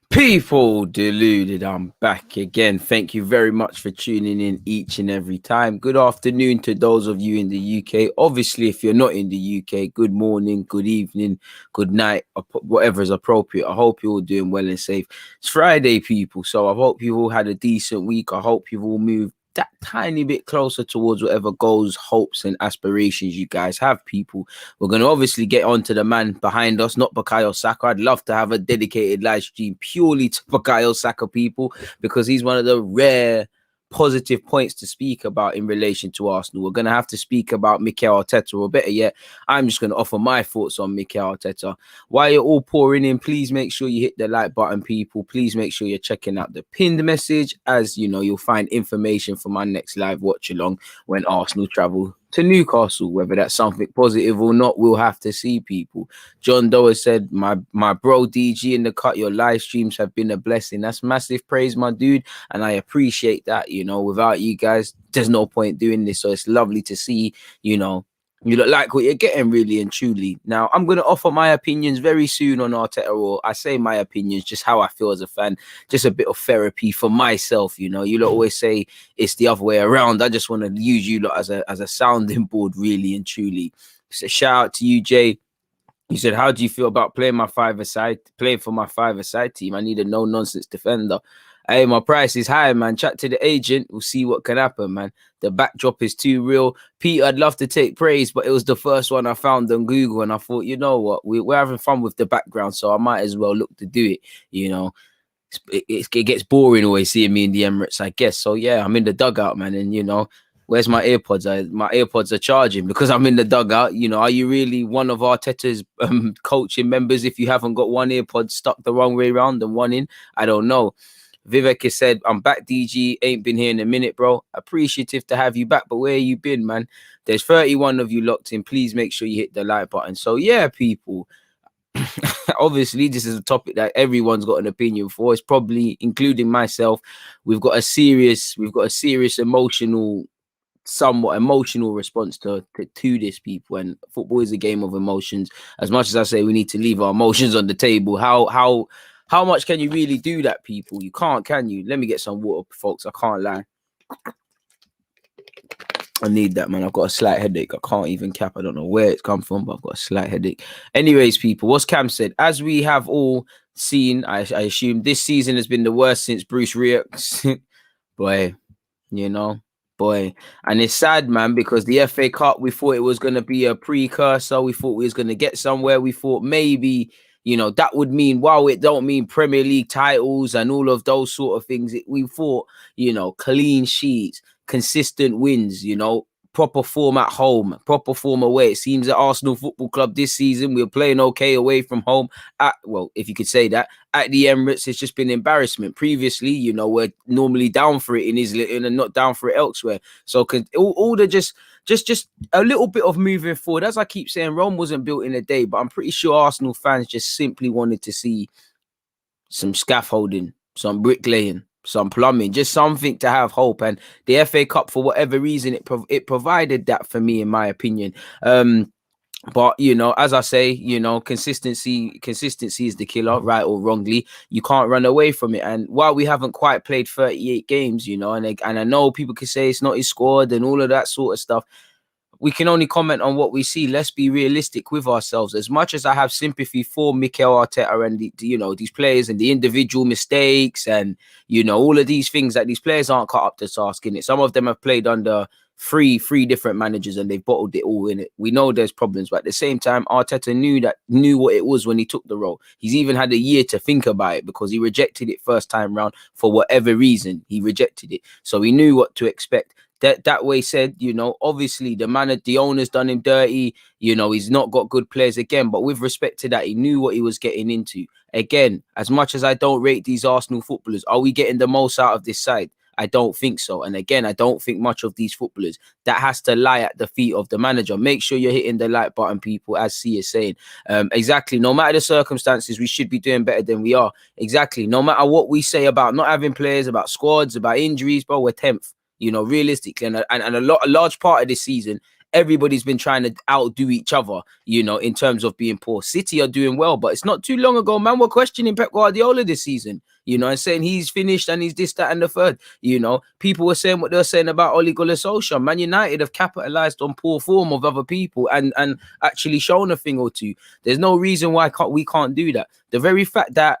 People deluded, I'm back again. Thank you very much for tuning in each and every time. Good afternoon to those of you in the UK. Obviously, if you're not in the UK, good morning, good evening, good night, whatever is appropriate. I hope you're all doing well and safe. It's Friday, people, so I hope you've all had a decent week. I hope you've all moved that tiny bit closer towards whatever goals, hopes, and aspirations you guys have, people. We're going to obviously get on to the man behind us, not Bukayo Saka. I'd love to have a dedicated live stream purely to Bukayo Saka, people, because he's one of the rare positive points to speak about in relation to Arsenal. We're going to have to speak about Mikel Arteta, or better yet, I'm just going to offer my thoughts on Mikel Arteta. While you're all pouring in, please make sure you hit the like button, people. Please make sure you're checking out the pinned message, as you know, you'll find information for my next live watch along when Arsenal travel to Newcastle. Whether that's something positive or not, we'll have to see, people. John Doe said, my bro DG in the cut, your live streams have been a blessing. That's massive praise, my dude, and I appreciate that. You know, without you guys, there's no point doing this, so it's lovely to see, you know, you look like what you're getting, really and truly. Now, I'm going to offer my opinions very soon on Arteta, or I say my opinions, just how I feel as a fan, just a bit of therapy for myself. You know, you lot always say it's the other way around. I just want to use you lot as a sounding board, really and truly. So shout out to you, Jay. You said, how do you feel about playing for my five-a-side team? I need a no-nonsense defender. Hey, my price is high, man. Chat to the agent. We'll see what can happen, man. The backdrop is too real. Pete, I'd love to take praise, but it was the first one I found on Google, and I thought, you know what? We're having fun with the background, so I might as well look to do it, you know. It gets boring always seeing me in the Emirates, I guess. So, yeah, I'm in the dugout, man, and, you know, where's my AirPods? My AirPods are charging because I'm in the dugout. You know, are you really one of Arteta's coaching members if you haven't got one AirPod stuck the wrong way around and one in? I don't know. Vivek has said, I'm back, DG. Ain't been here in a minute, bro. Appreciative to have you back, but where you been, man? There's 31 of you locked in. Please make sure you hit the like button. So, yeah, people. Obviously, this is a topic that everyone's got an opinion for. It's probably, including myself, we've got a serious somewhat emotional response to this, people. And football is a game of emotions. As much as I say we need to leave our emotions on the table, how much can you really do that, people? You can't, can you? Let me get some water, folks. I can't lie. I need that, man. I've got a slight headache. I can't even cap. I don't know where it's come from, but I've got a slight headache. Anyways, people, what's Cam said? As we have all seen, I assume this season has been the worst since Bruce Rioch. Boy, you know. Boy, and it's sad, man, because the FA Cup, we thought it was going to be a precursor. We thought we was going to get somewhere. We thought maybe, you know, that would mean, wow, it don't mean Premier League titles and all of those sort of things. We thought, you know, clean sheets, consistent wins, you know, proper form at home, proper form away. It seems that Arsenal Football Club this season, we're playing okay away from home. Well, if you could say that, at the Emirates, it's just been embarrassment. Previously, you know, we're normally down for it in Islington and not down for it elsewhere. So all the just a little bit of moving forward. As I keep saying, Rome wasn't built in a day, but I'm pretty sure Arsenal fans just simply wanted to see some scaffolding, some bricklaying, some plumbing, just something to have hope. And the FA Cup, for whatever reason, it provided that for me, in my opinion. But, you know, as I say, you know, consistency is the killer, right or wrongly. You can't run away from it. And while we haven't quite played 38 games, you know, and I know people can say it's not his squad and all of that sort of stuff, we can only comment on what we see. Let's be realistic with ourselves. As much as I have sympathy for Mikel Arteta and you know, these players and the individual mistakes and, you know, all of these things that these players aren't cut up to task in it. Some of them have played under three different managers and they've bottled it all in it. We know there's problems, but at the same time, Arteta knew what it was when he took the role. He's even had a year to think about it because he rejected it first time round for whatever reason. He rejected it, so he knew what to expect. That way said, you know, obviously the owner's done him dirty. You know, he's not got good players again. But with respect to that, he knew what he was getting into. Again, as much as I don't rate these Arsenal footballers, are we getting the most out of this side? I don't think so. And again, I don't think much of these footballers. That has to lie at the feet of the manager. Make sure you're hitting the like button, people, as C is saying. Exactly. No matter the circumstances, we should be doing better than we are. Exactly. No matter what we say about not having players, about squads, about injuries, bro, we're 10th. You know, realistically, and a large part of this season, everybody's been trying to outdo each other, you know, in terms of being poor. City are doing well, but it's not too long ago, man, we're questioning Pep Guardiola this season, you know, and saying he's finished and he's this, that, and the third. You know, people were saying what they're saying about Ole Gunnar Solskjaer. Man United have capitalized on poor form of other people and actually shown a thing or two. There's no reason why we can't do that. The very fact that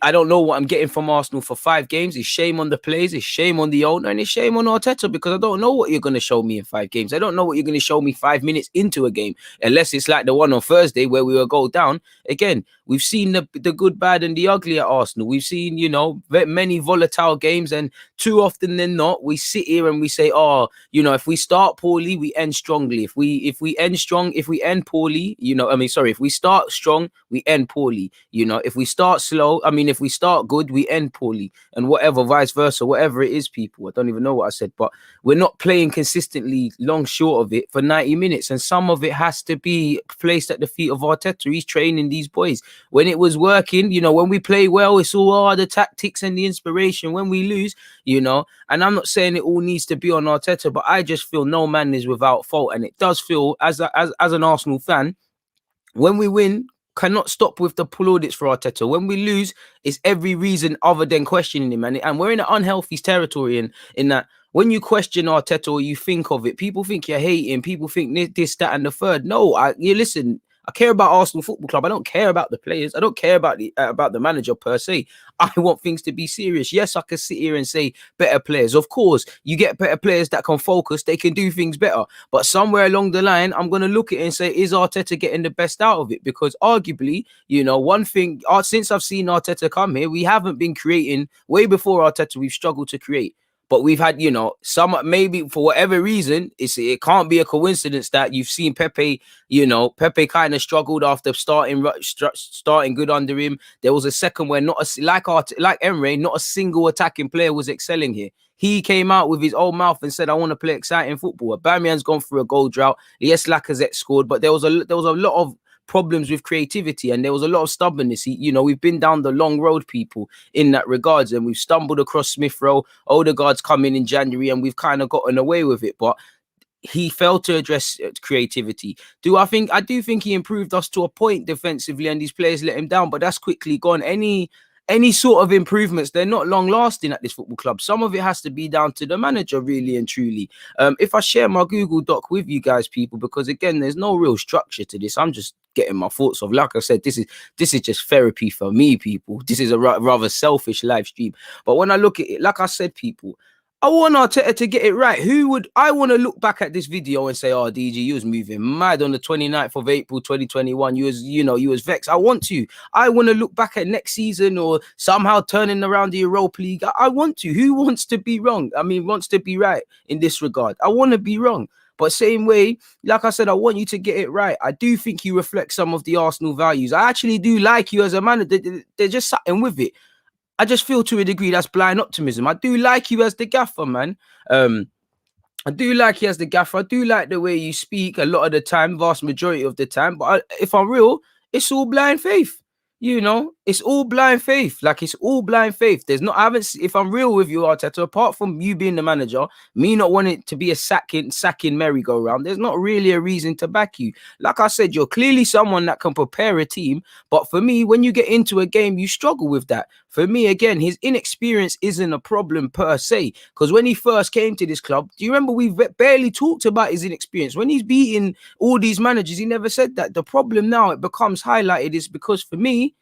I don't know what I'm getting from Arsenal for 5 games. It's shame on the players, it's shame on the owner, and it's shame on Arteta, because I don't know what you're going to show me in 5 games. I don't know what you're going to show me 5 minutes into a game, unless it's like the one on Thursday where we were goal down. Again, we've seen the good, bad, and the ugly at Arsenal. We've seen, you know, many volatile games, and too often than not, we sit here and we say, oh, you know, if we start poorly, we end strongly. If we end strong, if we end poorly, you know, if we start strong, we end poorly. You know, if we start slow, if we start good, we end poorly, and whatever, vice versa, whatever it is, people. I don't even know what I said, but we're not playing consistently long short of it for 90 minutes, and some of it has to be placed at the feet of Arteta. He's training these boys. When it was working, you know, when we play well, it's all the tactics and the inspiration. When we lose, you know, and I'm not saying it all needs to be on Arteta, but I just feel no man is without fault, and it does feel as an Arsenal fan, when we win, cannot stop with the plaudits for Arteta. When we lose, it's every reason other than questioning him. And we're in an unhealthy territory in that when you question Arteta or you think of it, people think you're hating, people think this, that, and the third. No, listen, I care about Arsenal Football Club. I don't care about the players. I don't care about the manager per se. I want things to be serious. Yes, I can sit here and say better players. Of course, you get better players that can focus. They can do things better. But somewhere along the line, I'm going to look at it and say, is Arteta getting the best out of it? Because arguably, you know, one thing, since I've seen Arteta come here, we haven't been creating. Way before Arteta, we've struggled to create. But we've had, you know, some, maybe for whatever reason, it can't be a coincidence that you've seen Pepe, you know, Pepe kind of struggled after starting good under him. There was a second where like Emre, not a single attacking player was excelling here. He came out with his own mouth and said, I want to play exciting football. Aubameyang's gone through a goal drought. Yes, Lacazette scored, but there was a lot of problems with creativity, and there was a lot of stubbornness. You know, we've been down the long road, people, in that regards, and we've stumbled across Smith Rowe. Odegaard's coming in January, and we've kind of gotten away with it, but he failed to address creativity. I do think he improved us to a point defensively, and these players let him down, but that's quickly gone. Any sort of improvements, they're not long lasting at this football club. Some of it has to be down to the manager, really and truly. If I share my Google Doc with you guys, people, because again, there's no real structure to this. I'm just getting my thoughts of, like I said, this is just therapy for me, people. This is a rather selfish live stream. But when I look at it, like I said, people, I want Arteta to get it right. I want to look back at this video and say, oh, DG, you was moving mad on the 29th of April, 2021. You was vexed. I want to look back at next season or somehow turning around the Europa League. I want to. Who wants to be wrong? Wants to be right in this regard. I want to be wrong. But same way, like I said, I want you to get it right. I do think you reflect some of the Arsenal values. I actually do like you as a man. They're just something with it. I just feel to a degree that's blind optimism. I do like you as the gaffer, man. I do like you as the gaffer. I do like the way you speak a lot of the time, vast majority of the time. But if I'm real, it's all blind faith. You know, it's all blind faith. Like, it's all blind faith. If I'm real with you, Arteta, apart from you being the manager, me not wanting to be a sacking merry-go-round, there's not really a reason to back you. Like I said, you're clearly someone that can prepare a team. But for me, when you get into a game, you struggle with that. For me, again, his inexperience isn't a problem per se. Because when he first came to this club, do you remember we barely talked about his inexperience? When he's beating all these managers, he never said that. The problem now, it becomes highlighted, is because for me,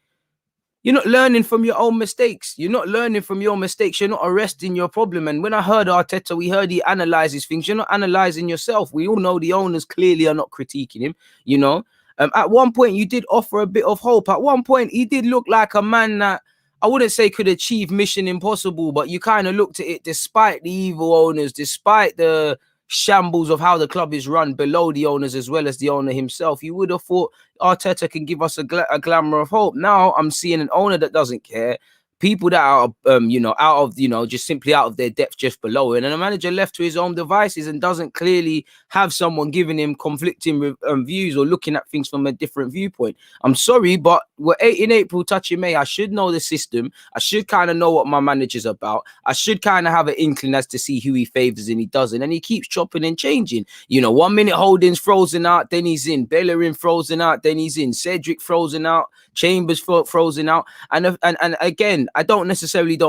you're not learning from your own mistakes. You're not learning from your mistakes. You're not arresting your problem. And when I heard Arteta, we heard he analyzes things. You're not analyzing yourself. We all know the owners clearly are not critiquing him, you know. At one point, you did offer a bit of hope. At one point, he did look like a man that I wouldn't say could achieve mission impossible, but you kind of looked at it, despite the evil owners, despite the shambles of how the club is run below the owners as well as the owner himself, you would have thought Arteta can give us a glamour of hope. Now I'm seeing an owner that doesn't care. people that are, out of, just simply out of their depth just below. And then a manager left to his own devices and doesn't clearly have someone giving him conflicting views or looking at things from a different viewpoint. I'm sorry, but we're in April, touching May. I should know the system. I should kind of know what my manager's about. I should kind of have an inkling as to see who he favors and he doesn't. And he keeps chopping and changing. 1 minute Holding's frozen out, then he's in. Bellerin frozen out, then he's in. Cedric frozen out. Chambers frozen out. And again, I don't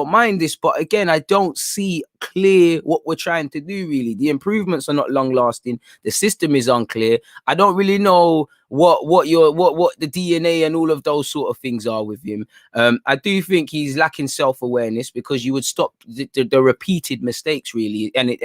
mind this, but again, I don't see clear what we're trying to do, really. The improvements are not long lasting. The system is unclear. I don't really know what the DNA and all of those sort of things are with him. I do think he's lacking self-awareness, because you would stop the repeated mistakes, really. And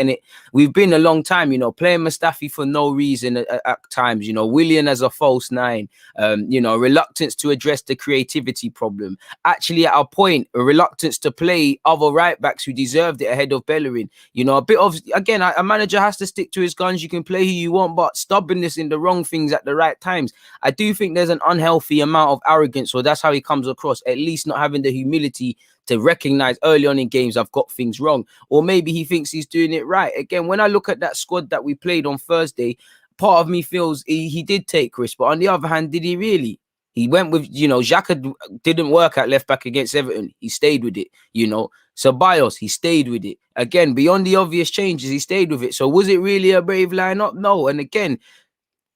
we've been a long time, playing Mustafi for no reason at times, Willian as a false nine, reluctance to address the creativity problem. Actually, at a point, a reluctance to play other right backs who deserved it ahead of Bellerin. A bit of, again, a manager has to stick to his guns. You can play who you want, but stubbornness in the wrong things at the right times. I do think there's an unhealthy amount of arrogance, or that's how he comes across, at least not having the humility to recognize early on in games I've got things wrong, or maybe he thinks he's doing it right. Again, when I look at that squad that we played on Thursday, part of me feels he did take risks, but on the other hand, did he really? He went with, Xhaka didn't work at left back against Everton. He stayed with it, Ceballos, he stayed with it. Again, beyond the obvious changes, he stayed with it. So was it really a brave lineup? No. And again,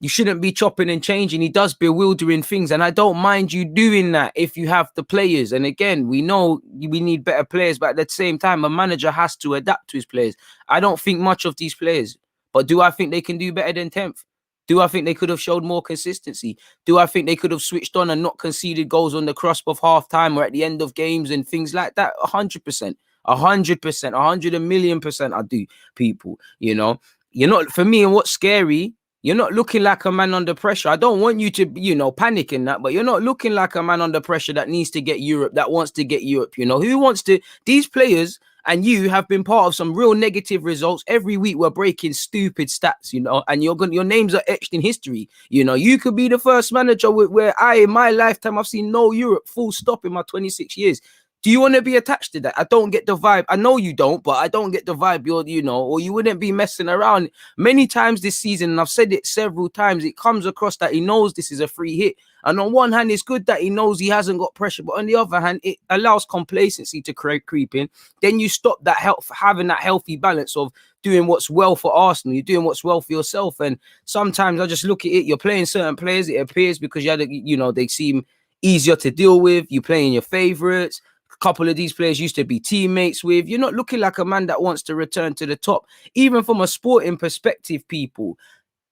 you shouldn't be chopping and changing. He does bewildering things, and I don't mind you doing that if you have the players. And again, we know we need better players, but at the same time, a manager has to adapt to his players. I don't think much of these players, but do I think they can do better than 10th? Do I think they could have showed more consistency? Do I think they could have switched on and not conceded goals on the cusp of half time or at the end of games and things like that? 100%, 100%, 100,000,000%. I do, people. You're not, for me, and what's scary, you're not looking like a man under pressure. I don't want you to, panic in that, but you're not looking like a man under pressure that needs to get Europe, that wants to get Europe. Who wants to? These players and you have been part of some real negative results. Every week we're breaking stupid stats, and your names are etched in history. You could be the first manager where in my lifetime, I've seen no Europe, full stop, in my 26 years. Do you want to be attached to that? I don't get the vibe. I know you don't, but I don't get the vibe. Or you wouldn't be messing around. Many times this season, and I've said it several times, it comes across that he knows this is a free hit. And on one hand, it's good that he knows he hasn't got pressure, but on the other hand, it allows complacency to creep in. Then you stop that having that healthy balance of doing what's well for Arsenal. You're doing what's well for yourself. And sometimes I just look at it. You're playing certain players, it appears, because they seem easier to deal with. You're playing your favourites. A couple of these players used to be teammates with. You're not looking like a man that wants to return to the top. Even from a sporting perspective, people,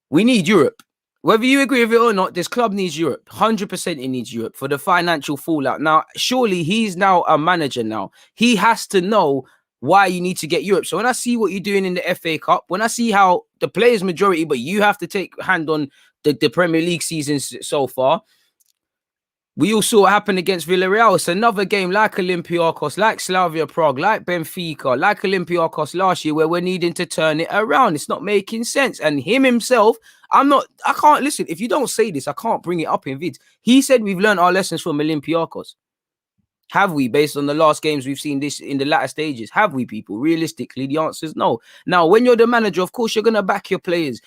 we need Europe. Whether you agree with it or not, this club needs Europe. 100% it needs Europe for the financial fallout. Now, surely he's now a manager now. He has to know why you need to get Europe. So when I see what you're doing in the FA Cup, when I see how the players majority, but you have to take hand on the Premier League season so far, we all saw what happened against Villarreal. It's another game like Olympiacos, like Slavia Prague, like Benfica, like Olympiacos last year, where we're needing to turn it around. It's not making sense. And him himself, I can't listen. If you don't say this, I can't bring it up in vids. He said we've learned our lessons from Olympiacos. Have we, based on the last games we've seen this in the latter stages? Have we, people? Realistically, the answer is no. Now, when you're the manager, of course, you're going to back your players.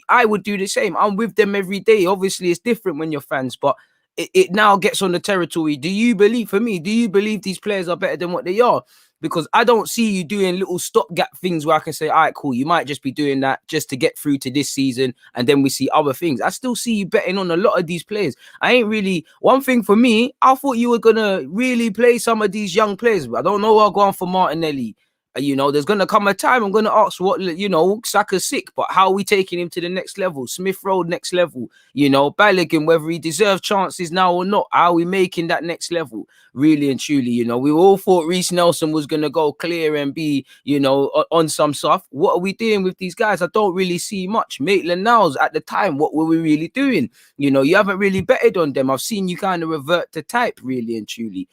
I would do the same. I'm with them every day. Obviously, it's different when you're fans, but it now gets on the territory. Do you believe these players are better than what they are? Because I don't see you doing little stopgap things where I can say, all right, cool, you might just be doing that just to get through to this season, and then we see other things. I still see you betting on a lot of these players. One thing for me, I thought you were going to really play some of these young players. I don't know I'll go on for Martinelli. There's going to come a time I'm going to ask Saka's sick, but how are we taking him to the next level? Smith Road, next level. Balogun, whether he deserves chances now or not, how are we making that next level? Really and truly, we all thought Reece Nelson was going to go clear and be, on some stuff. What are we doing with these guys? I don't really see much. Maitland-Niles, at the time, what were we really doing? You haven't really betted on them. I've seen you kind of revert to type, really and truly.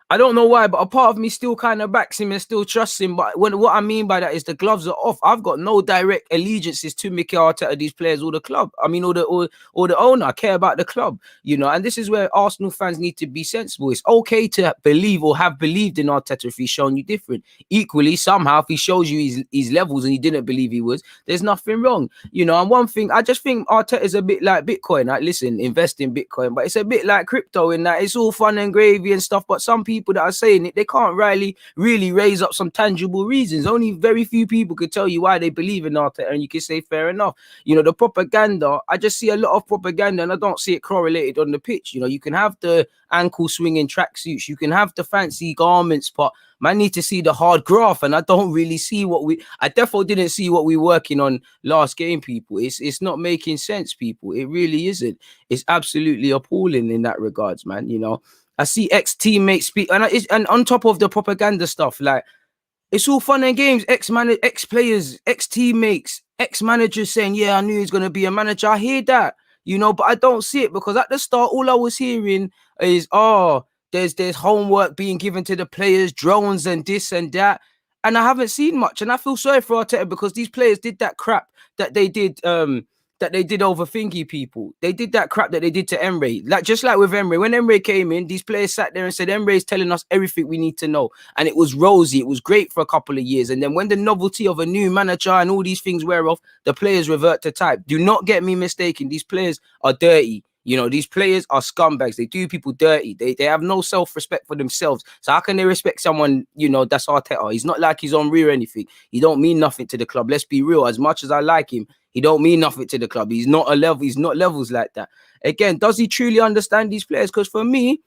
I don't know why, but a part of me still kind of backs him and still trusts him. But what I mean by that is the gloves are off. I've got no direct allegiances to Mikel Arteta, these players, or the club. I mean, or the owner. I care about the club, And this is where Arsenal fans need to be sensible. It's okay to believe or have believed in Arteta if he's shown you different. Equally, somehow, if he shows you his levels and you didn't believe he was, there's nothing wrong, And one thing, I just think Arteta is a bit like Bitcoin. Like, listen, invest in Bitcoin, but it's a bit like crypto in that it's all fun and gravy and stuff. But some people that are saying it, they can't really raise up some tangible reasons. Only very few people could tell you why they believe in Arteta, and you can say fair enough. The propaganda, I just see a lot of propaganda, and I don't see it correlated on the pitch. You can have the ankle swinging tracksuits, you can have the fancy garments, but man need to see the hard graph, and I don't really see I definitely didn't see what we're working on last game, people. It's not making sense, people. It really isn't. It's absolutely appalling in that regards, man. I see ex-teammates speak, and on top of the propaganda stuff, like, it's all fun and games. Ex-players, ex-teammates, ex-managers saying, yeah, I knew he was going to be a manager. I hear that, but I don't see it, because at the start, all I was hearing is, there's homework being given to the players, drones and this and that. And I haven't seen much. And I feel sorry for Arteta, because these players did that crap that they did, over thingy, people. They did that crap that they did to Emre. Just like with Emre. When Emre came in, these players sat there and said, Emre is telling us everything we need to know. And it was rosy. It was great for a couple of years. And then when the novelty of a new manager and all these things wear off, the players revert to type. Do not get me mistaken. These players are dirty. These players are scumbags. They do people dirty. They have no self-respect for themselves. So how can they respect someone, that's Arteta? He's not like he's on rear or anything. He don't mean nothing to the club. Let's be real. As much as I like him, he don't mean nothing to the club. He's not levels like that. Again, does he truly understand these players? Because for me,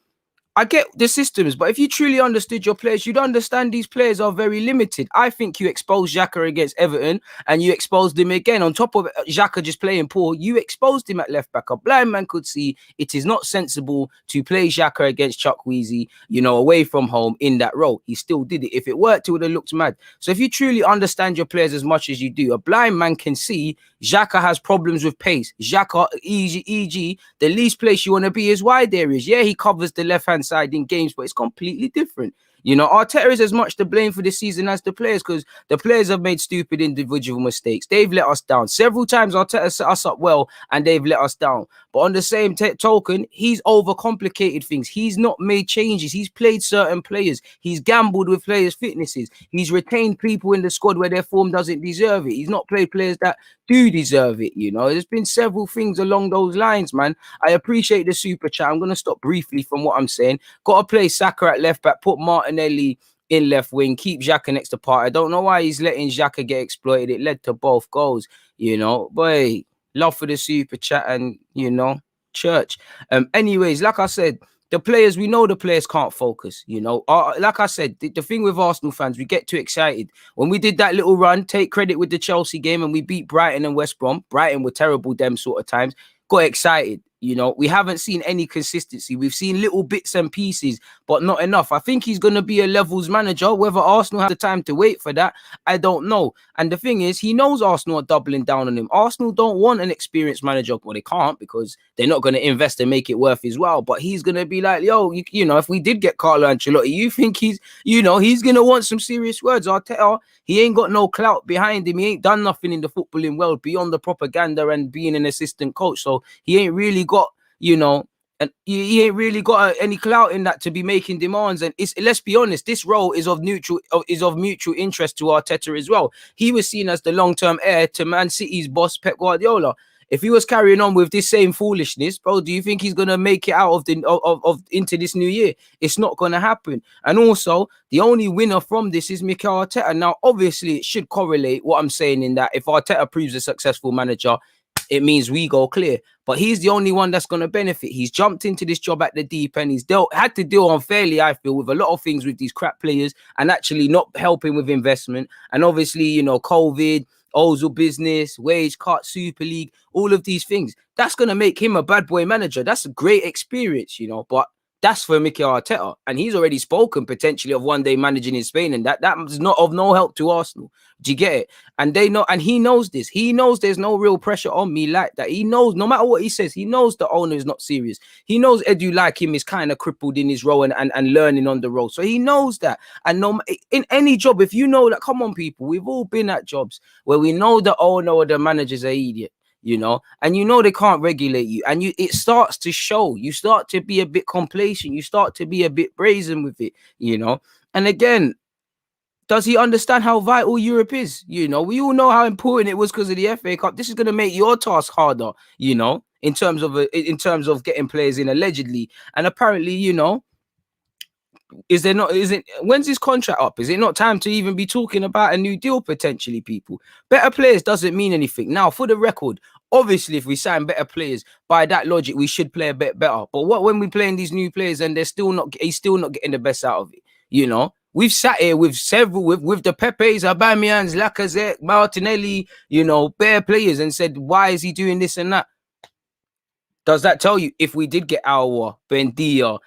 I get the systems, but if you truly understood your players, you'd understand these players are very limited. I think you exposed Xhaka against Everton, and you exposed him again. On top of Xhaka just playing poor, you exposed him at left back. A blind man could see it is not sensible to play Xhaka against Chukwueze, away from home in that role. He still did it. If it worked, it would have looked mad. So if you truly understand your players as much as you do, a blind man can see Xhaka has problems with pace. Xhaka, e.g., the least place you want to be is wide areas. Yeah, he covers the left-hand side in games, but it's completely different. Arteta is as much to blame for this season as the players, because the players have made stupid individual mistakes. They've let us down. Several times Arteta set us up well, and they've let us down. But on the same token, he's overcomplicated things. He's not made changes. He's played certain players. He's gambled with players' fitnesses. He's retained people in the squad where their form doesn't deserve it. He's not played players that do deserve it. There's been several things along those lines, man. I appreciate the super chat. I'm going to stop briefly from what I'm saying. Got to play Sakura at left back, put Martinelli in left wing, keep Xhaka next to Partey. I don't know why he's letting Xhaka get exploited. It led to both goals, But love for the super chat and, church. Anyways, like I said, the players, we know the players can't focus, like I said, the thing with Arsenal fans, we get too excited. When we did that little run, take credit with the Chelsea game, and we beat Brighton and West Brom. Brighton were terrible them sort of times. Got excited. We haven't seen any consistency. We've seen little bits and pieces, but not enough. I think he's going to be a levels manager. Whether Arsenal have the time to wait for that, I don't know. And the thing is, he knows Arsenal are doubling down on him. Arsenal don't want an experienced manager. Well, they can't, because they're not going to invest and make it worth his while. But he's going to be like, yo, if we did get Carlo Ancelotti, you think he's going to want some serious words. Arteta, he ain't got no clout behind him. He ain't done nothing in the footballing world beyond the propaganda and being an assistant coach. So he ain't really got, and he ain't really got any clout in that to be making demands. And let's be honest, this role is of mutual interest to Arteta as well. He was seen as the long-term heir to Man City's boss, Pep Guardiola. If he was carrying on with this same foolishness, bro, do you think he's gonna make it out of into this new year? It's not gonna happen. And also, the only winner from this is Mikel Arteta. Now, obviously, it should correlate what I'm saying in that if Arteta proves a successful manager, it means we go clear. But he's the only one that's going to benefit. He's jumped into this job at the deep end. He's had to deal unfairly, I feel, with a lot of things with these crap players and actually not helping with investment. And obviously, COVID, Ozil business, wage cut, Super League, all of these things. That's going to make him a bad boy manager. That's a great experience, but That's for Mikel Arteta, and he's already spoken potentially of one day managing in Spain, and that's not of no help to Arsenal. Do you get it? And they know, and he knows this. He knows there's no real pressure on me like that. He knows no matter what he says, he knows the owner is not serious. He knows Edu, like him, is kind of crippled in his role and learning on the road. So he knows that. And no, in any job, if you know that, come on, people, we've all been at jobs where we know the owner or the manager's an idiot. And they can't regulate you, and it starts to show. You start to be a bit complacent, you start to be a bit brazen with it, and again, does he understand how vital Europe is? We all know how important it was because of the FA Cup. This is going to make your task harder, in terms of getting players in, allegedly. And apparently, when's his contract up? Is it not time to even be talking about a new deal potentially, people? Better players doesn't mean anything. Now, for the record, obviously, if we sign better players, by that logic, we should play a bit better. But what when we playing these new players and he's still not getting the best out of it, We've sat here with with the Pepes, Aubameyangs, Lacazette, Martinelli, bare players, and said, why is he doing this and that? Does that tell you if we did get Aouar, Bendia,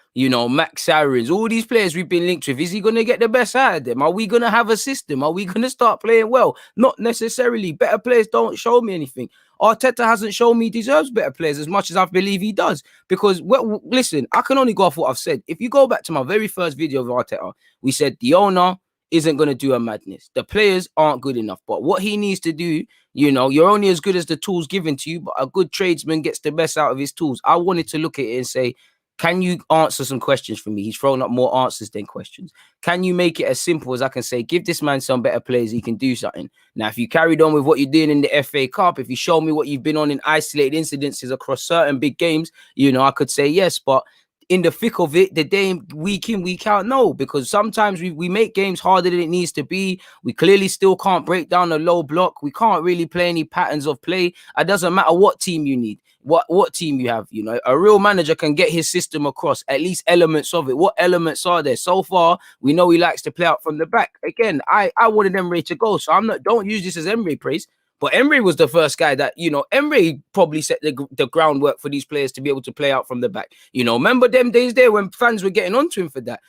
Max Sarins, all these players we've been linked with, is he going to get the best out of them? Are we going to have a system? Are we going to start playing well? Not necessarily. Better players don't show me anything. Arteta hasn't shown me he deserves better players as much as I believe he does. Because, listen, I can only go off what I've said. If you go back to my very first video of Arteta, we said the owner isn't going to do a madness. The players aren't good enough. But what he needs to do, you're only as good as the tools given to you, but a good tradesman gets the best out of his tools. I wanted to look at it and say, can you answer some questions for me? He's thrown up more answers than questions. Can you make it as simple as I can say, give this man some better players, he can do something? Now, if you carried on with what you're doing in the FA Cup, if you show me what you've been on in isolated incidences across certain big games, I could say yes. But in the thick of it, the day week in, week out, no, because sometimes we make games harder than it needs to be. We clearly still can't break down a low block. We can't really play any patterns of play. It doesn't matter what team you need, what team you have. A real manager can get his system across, at least elements of it. What elements are there? So far, we know he likes to play out from the back. Again, I wanted Emery to go, so don't use this as Emery praise. But Emery was the first guy that, Emery probably set the groundwork for these players to be able to play out from the back. Remember them days there when fans were getting onto him for that,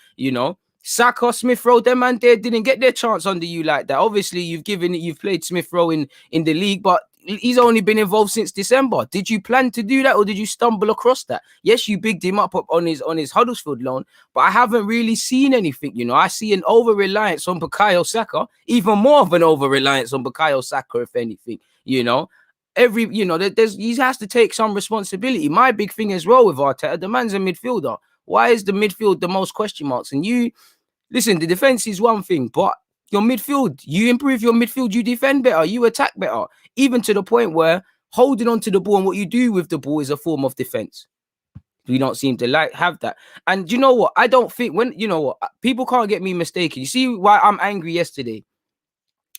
Saka, Smith Rowe, them man there didn't get their chance under you like that. Obviously, you've played Smith Rowe in the league, but he's only been involved since December. Did you plan to do that, or did you stumble across that? Yes, you bigged him up on his Huddersfield loan, but I haven't really seen anything. I see an over-reliance on Bukayo Saka, even more of an over-reliance on Bukayo Saka, if anything. He has to take some responsibility. My big thing as well with Arteta, the man's a midfielder. Why is the midfield the most question marks? And listen, the defense is one thing, but your midfield, you improve your midfield, you defend better, you attack better, even to the point where holding on to the ball and what you do with the ball is a form of defense. We don't seem to have that. And you know what? I don't think people can't get me mistaken. You see why I'm angry yesterday?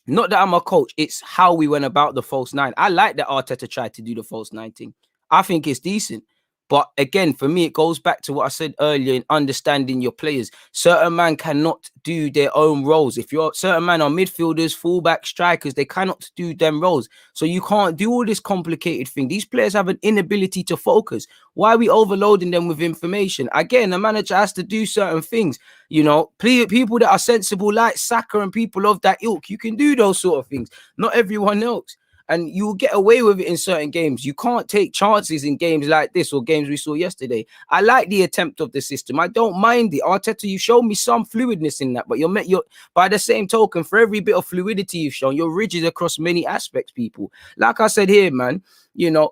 Not that I'm a coach, it's how we went about the false nine. I like that Arteta tried to do the false nine thing. I think it's decent. But again, for me, it goes back to what I said earlier in understanding your players. Certain men cannot do their own roles. If certain men are midfielders, fullback, strikers, they cannot do them roles. So you can't do all this complicated thing. These players have an inability to focus. Why are we overloading them with information? Again, a manager has to do certain things. People that are sensible like Saka and people of that ilk, you can do those sort of things. Not everyone else. And you'll get away with it in certain games. You can't take chances in games like this or games we saw yesterday. I like the attempt of the system. I don't mind it. Arteta, you showed me some fluidness in that, but you're by the same token, for every bit of fluidity you've shown, you're rigid across many aspects, people. Like I said here, man,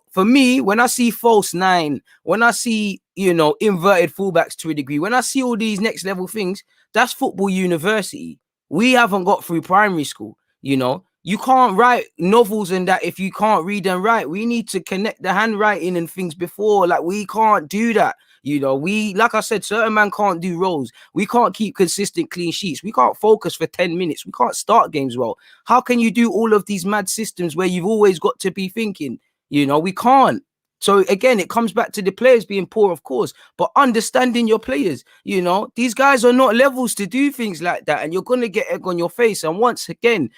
for me, when I see false nine, when I see, inverted fullbacks to a degree, when I see all these next level things, that's football university. We haven't got through primary school, You can't write novels and that if you can't read and write. We need to connect the handwriting and things before. We can't do that. Like I said, certain man can't do roles. We can't keep consistent clean sheets. We can't focus for 10 minutes. We can't start games well. How can you do all of these mad systems where you've always got to be thinking? We can't. So again, it comes back to the players being poor, of course, but understanding your players. These guys are not levels to do things like that, and you're going to get egg on your face. And once again,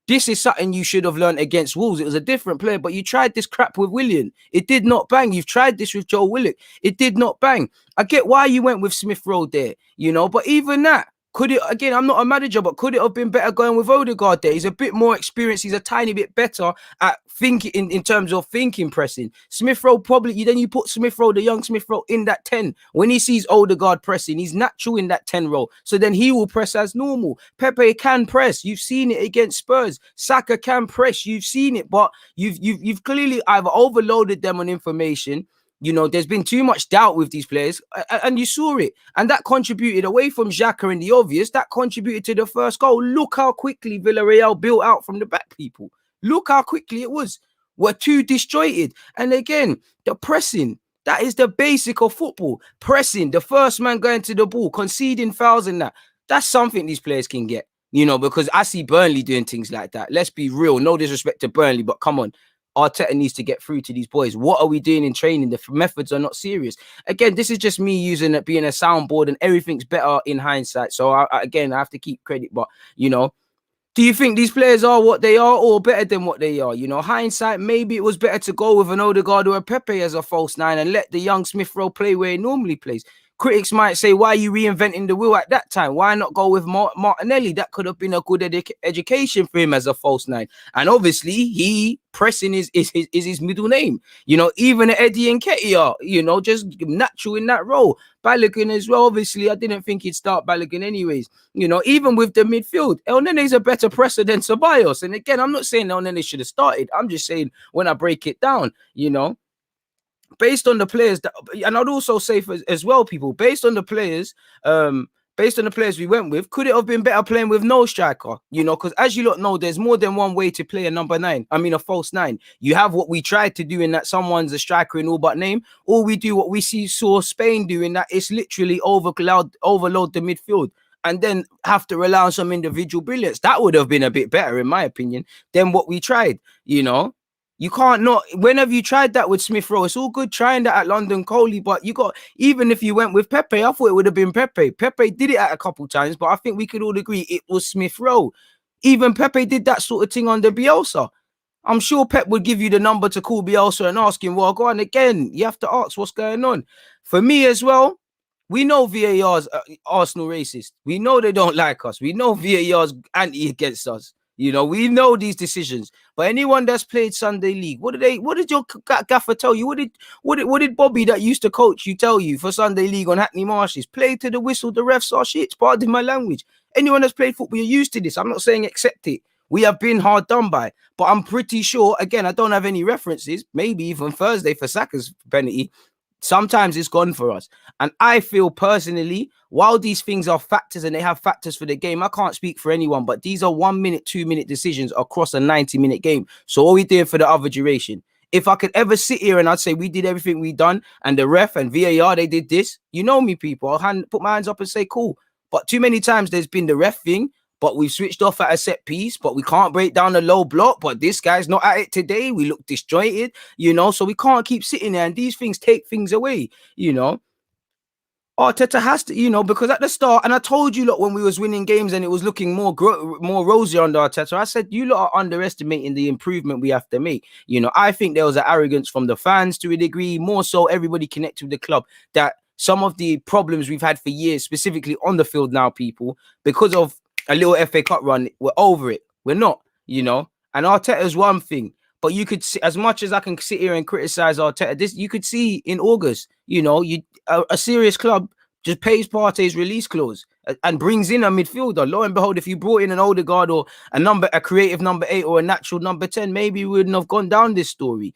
This is something you should have learned against Wolves. It was a different player, but you tried this crap with Willian. It did not bang. You've tried this with Joe Willock. It did not bang. I get why you went with Smith Rowe there, but even that, could it, again, I'm not a manager, but could it have been better going with Odegaard there? He's a bit more experienced. He's a tiny bit better at thinking in terms of thinking pressing. Smith Rowe probably, then you put Smith Rowe, the young Smith Rowe, in that 10. When he sees Odegaard pressing, he's natural in that 10 role. So then he will press as normal. Pepe can press. You've seen it against Spurs. Saka can press. You've seen it, but you've clearly either overloaded them on information. There's been too much doubt with these players, and you saw it. And that contributed, away from Xhaka and the obvious, that contributed to the first goal. Look how quickly Villarreal built out from the back, people. Look how quickly it was. We're too disjointed. And again, the pressing, that is the basic of football. Pressing, the first man going to the ball, conceding fouls and that. That's something these players can get, because I see Burnley doing things like that. Let's be real. No disrespect to Burnley, but come on. Arteta needs to get through to these boys. What are we doing in training? The methods are not serious. Again, this is just me using it, being a soundboard, and everything's better in hindsight. So, I have to keep credit. But, do you think these players are what they are or better than what they are? Hindsight, maybe it was better to go with an Odegaard or a Pepe as a false nine and let the young Smith Rowe play where he normally plays. Critics might say, why are you reinventing the wheel at that time? Why not go with Martinelli? That could have been a good education for him as a false nine. And obviously, pressing is his middle name. Even Eddie and Nketiah, just natural in that role. Balogun as well, obviously, I didn't think he'd start Balogun anyways. Even with the midfield, El Nene's a better presser than Ceballos. And again, I'm not saying El Nene should have started. I'm just saying when I break it down, based on the players that, and I'd also say as well, people, based on the players we went with, could it have been better playing with no striker? Because as you lot know, there's more than one way to play a number 9. I mean, a false 9. You have what we tried to do in that someone's a striker in all but name, or we do what we saw Spain doing, that it's literally overload the midfield and then have to rely on some individual brilliance. That would have been a bit better, in my opinion, than what we tried, You can't not. When have you tried that with Smith Rowe? It's all good trying that at London Coley, but even if you went with Pepe, I thought it would have been Pepe. Pepe did it at a couple times, but I think we could all agree it was Smith Rowe. Even Pepe did that sort of thing under Bielsa. I'm sure Pep would give you the number to call Bielsa and ask him, well, go on again. You have to ask what's going on. For me as well, we know VAR's Arsenal racist. We know they don't like us. We know VAR's anti against us. We know these decisions. But anyone that's played Sunday League, what did your gaffer tell you? What did Bobby that used to coach you tell you for Sunday League on Hackney Marshes? Play to the whistle, the refs are shit. Pardon my language. Anyone that's played football, you're used to this. I'm not saying accept it. We have been hard done by. But I'm pretty sure, again, I don't have any references, maybe even Thursday for Saka's penalty. Sometimes it's gone for us. And I feel personally, while these things are factors and they have factors for the game, I can't speak for anyone, but these are 1 minute, 2 minute decisions across a 90-minute game. So what are we doing for the other duration? If I could ever sit here and I'd say we did everything we done and the ref and VAR, they did this, me, people, I'll put my hands up and say, cool. But too many times there's been the ref thing, but we've switched off at a set piece, but we can't break down a low block, but this guy's not at it today. We look disjointed, so we can't keep sitting there, and these things take things away, Arteta has to, because at the start, and I told you, look, when we was winning games and it was looking more rosy under Arteta, I said, you lot are underestimating the improvement we have to make. I think there was an arrogance from the fans to a degree, more so everybody connected with the club, that some of the problems we've had for years, specifically on the field now, people, because of a little FA Cup run, we're over it. We're not, and Arteta's one thing, but you could see, as much as I can sit here and criticize Arteta, you could see in August, a serious club just pays Partey's release clause and brings in a midfielder. Lo and behold, if you brought in an Odegaard or a creative number 8 or a natural number 10, maybe we wouldn't have gone down this story,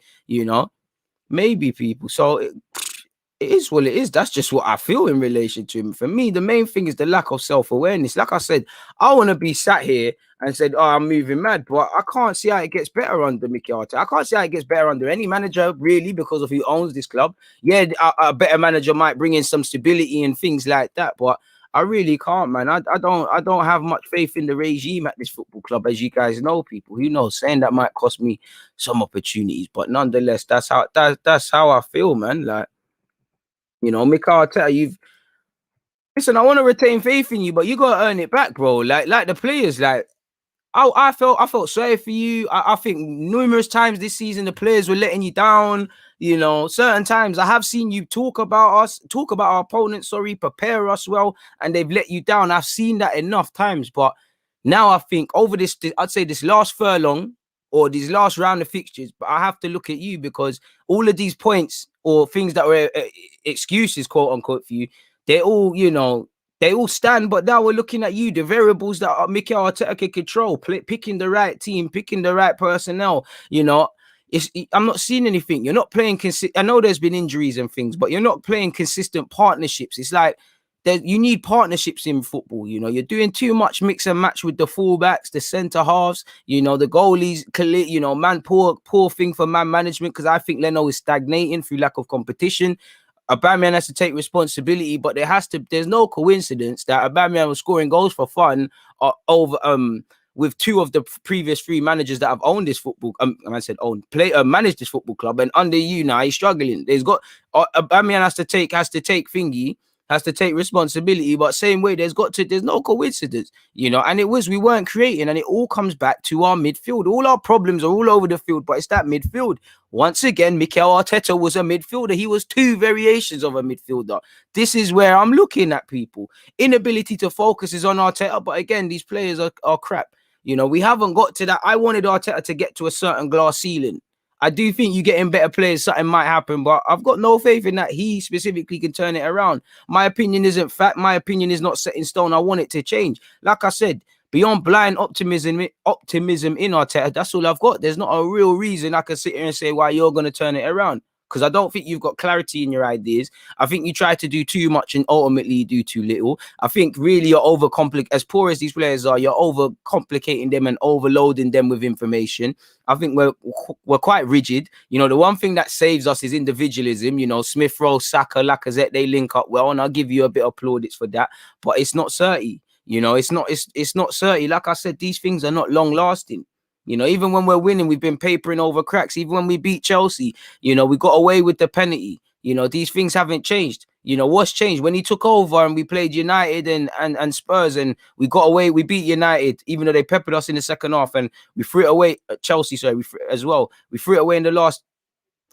maybe, people. So it is what it is. That's just what I feel in relation to him. For me, the main thing is the lack of self-awareness. Like I said, I want to be sat here and said, oh, I'm moving mad, but I can't see how it gets better under Mikel Arteta. I can't see how it gets better under any manager, really, because of who owns this club. Yeah, a better manager might bring in some stability and things like that, but I really can't, man. I don't have much faith in the regime at this football club, as you guys know, people. Who knows? Saying that might cost me some opportunities, but nonetheless, that's how I feel, man. Like, Mikel Arteta, listen, I want to retain faith in you, but you gotta earn it back, bro. Like the players, like I felt sorry for you. I think numerous times this season the players were letting you down. You know, certain times I have seen you talk about our opponents, prepare us well, and they've let you down. I've seen that enough times, but now I think over I'd say this last furlong or these last round of fixtures, but I have to look at you because all of these points or things that were excuses, quote unquote, for you, they're all, they all stand, but now we're looking at you, the variables that Mikel Arteta can control, picking the right team, picking the right personnel. I'm not seeing anything. You're not playing I know there's been injuries and things, but you're not playing consistent partnerships. It's like you need partnerships in football. You're doing too much mix and match with the fullbacks, the centre halves. The goalies. Poor thing for man management because I think Leno is stagnating through lack of competition. Aubameyang has to take responsibility, but there's no coincidence that Aubameyang was scoring goals for fun over with two of the previous three managers that have owned this football. Managed this football club, and under you now he's struggling. Aubameyang has to take responsibility, but same way there's no coincidence, and we weren't creating, and it all comes back to our midfield. All our problems are all over the field, but it's that midfield. Once again, Mikel Arteta was a midfielder. He was two variations of a midfielder. This is where I'm looking at people. Inability to focus is on Arteta, but again, these players are crap. We haven't got to that. I wanted Arteta to get to a certain glass ceiling. I do think you getting better players, something might happen, but I've got no faith in that he specifically can turn it around. My opinion isn't fact. My opinion is not set in stone. I want it to change. Like I said, beyond blind optimism in Arteta, that's all I've got. There's not a real reason I can sit here and say why you're going to turn it around. Because I don't think you've got clarity in your ideas. I think you try to do too much and ultimately you do too little. I think really you're as poor as these players are, you're overcomplicating them and overloading them with information. I think we're quite rigid. The one thing that saves us is individualism. Smith Rowe, Saka, Lacazette, they link up well, and I'll give you a bit of plaudits for that. But it's not 30. It's not 30. Like I said, these things are not long lasting. Even when we're winning, we've been papering over cracks. Even when we beat Chelsea, we got away with the penalty. These things haven't changed. What's changed? When he took over and we played United and Spurs and we got away, we beat United, even though they peppered us in the second half, and we threw it away at Chelsea, as well. We threw it away in the last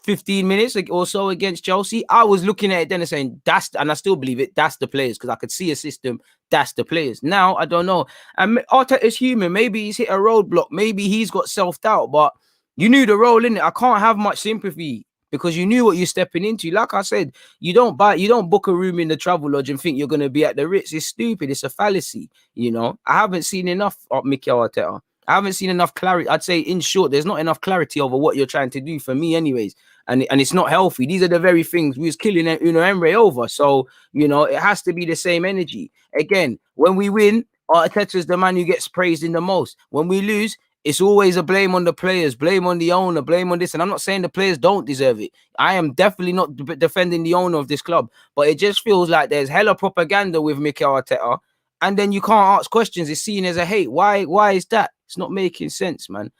15 minutes or so against Chelsea. I was looking at it then and saying, and I still believe it, that's the players, because I could see a system, that's the players. Now, I don't know. And Arteta is human. Maybe he's hit a roadblock. Maybe he's got self-doubt, but you knew the role, innit? I can't have much sympathy because you knew what you're stepping into. Like I said, you don't book a room in the travel lodge and think you're going to be at the Ritz. It's stupid. It's a fallacy, I haven't seen enough of Mikel Arteta. I haven't seen enough clarity. I'd say, in short, there's not enough clarity over what you're trying to do for me anyways. And it's not healthy. These are the very things we was killing Unai Emery over. So, it has to be the same energy. Again, when we win, Arteta is the man who gets praised in the most. When we lose, it's always a blame on the players, blame on the owner, blame on this. And I'm not saying the players don't deserve it. I am definitely not defending the owner of this club. But it just feels like there's hella propaganda with Mikel Arteta. And then you can't ask questions. It's seen as a hate. Why is that? It's not making sense, man.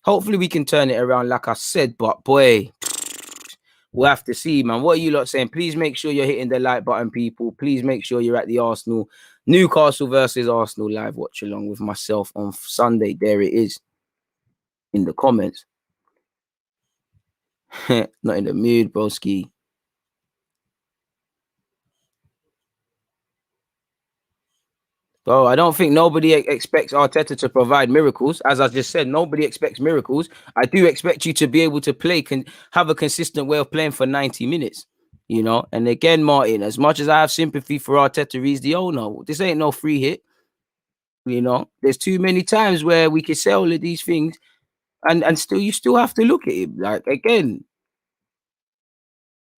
Hopefully we can turn it around, like I said. But boy, we'll have to see, man. What are you lot saying? Please make sure you're hitting the like button, people. Please make sure you're at the Newcastle versus Arsenal live watch along with myself on Sunday. There it is in the comments. Not in the mood, broski. Bro, I don't think nobody expects Arteta to provide miracles. As I just said, nobody expects miracles. I do expect you to be able to have a consistent way of playing for 90 minutes, And again, Martin, as much as I have sympathy for Arteta, he's the owner. This ain't no free hit, There's too many times where we can say all of these things, and still, you still have to look at him. Like, again,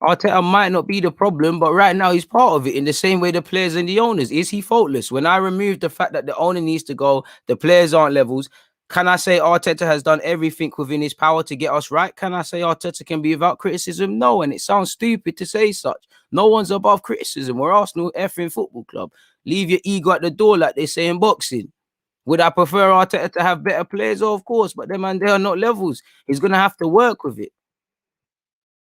Arteta might not be the problem, but right now he's part of it in the same way the players and the owners. Is he faultless? When I remove the fact that the owner needs to go, the players aren't levels, can I say Arteta has done everything within his power to get us right? Can I say Arteta can be without criticism? No, and it sounds stupid to say such. No one's above criticism. We're Arsenal effing football club. Leave your ego at the door, like they say in boxing. Would I prefer Arteta to have better players? Oh, of course, but them and they are not levels. He's going to have to work with it.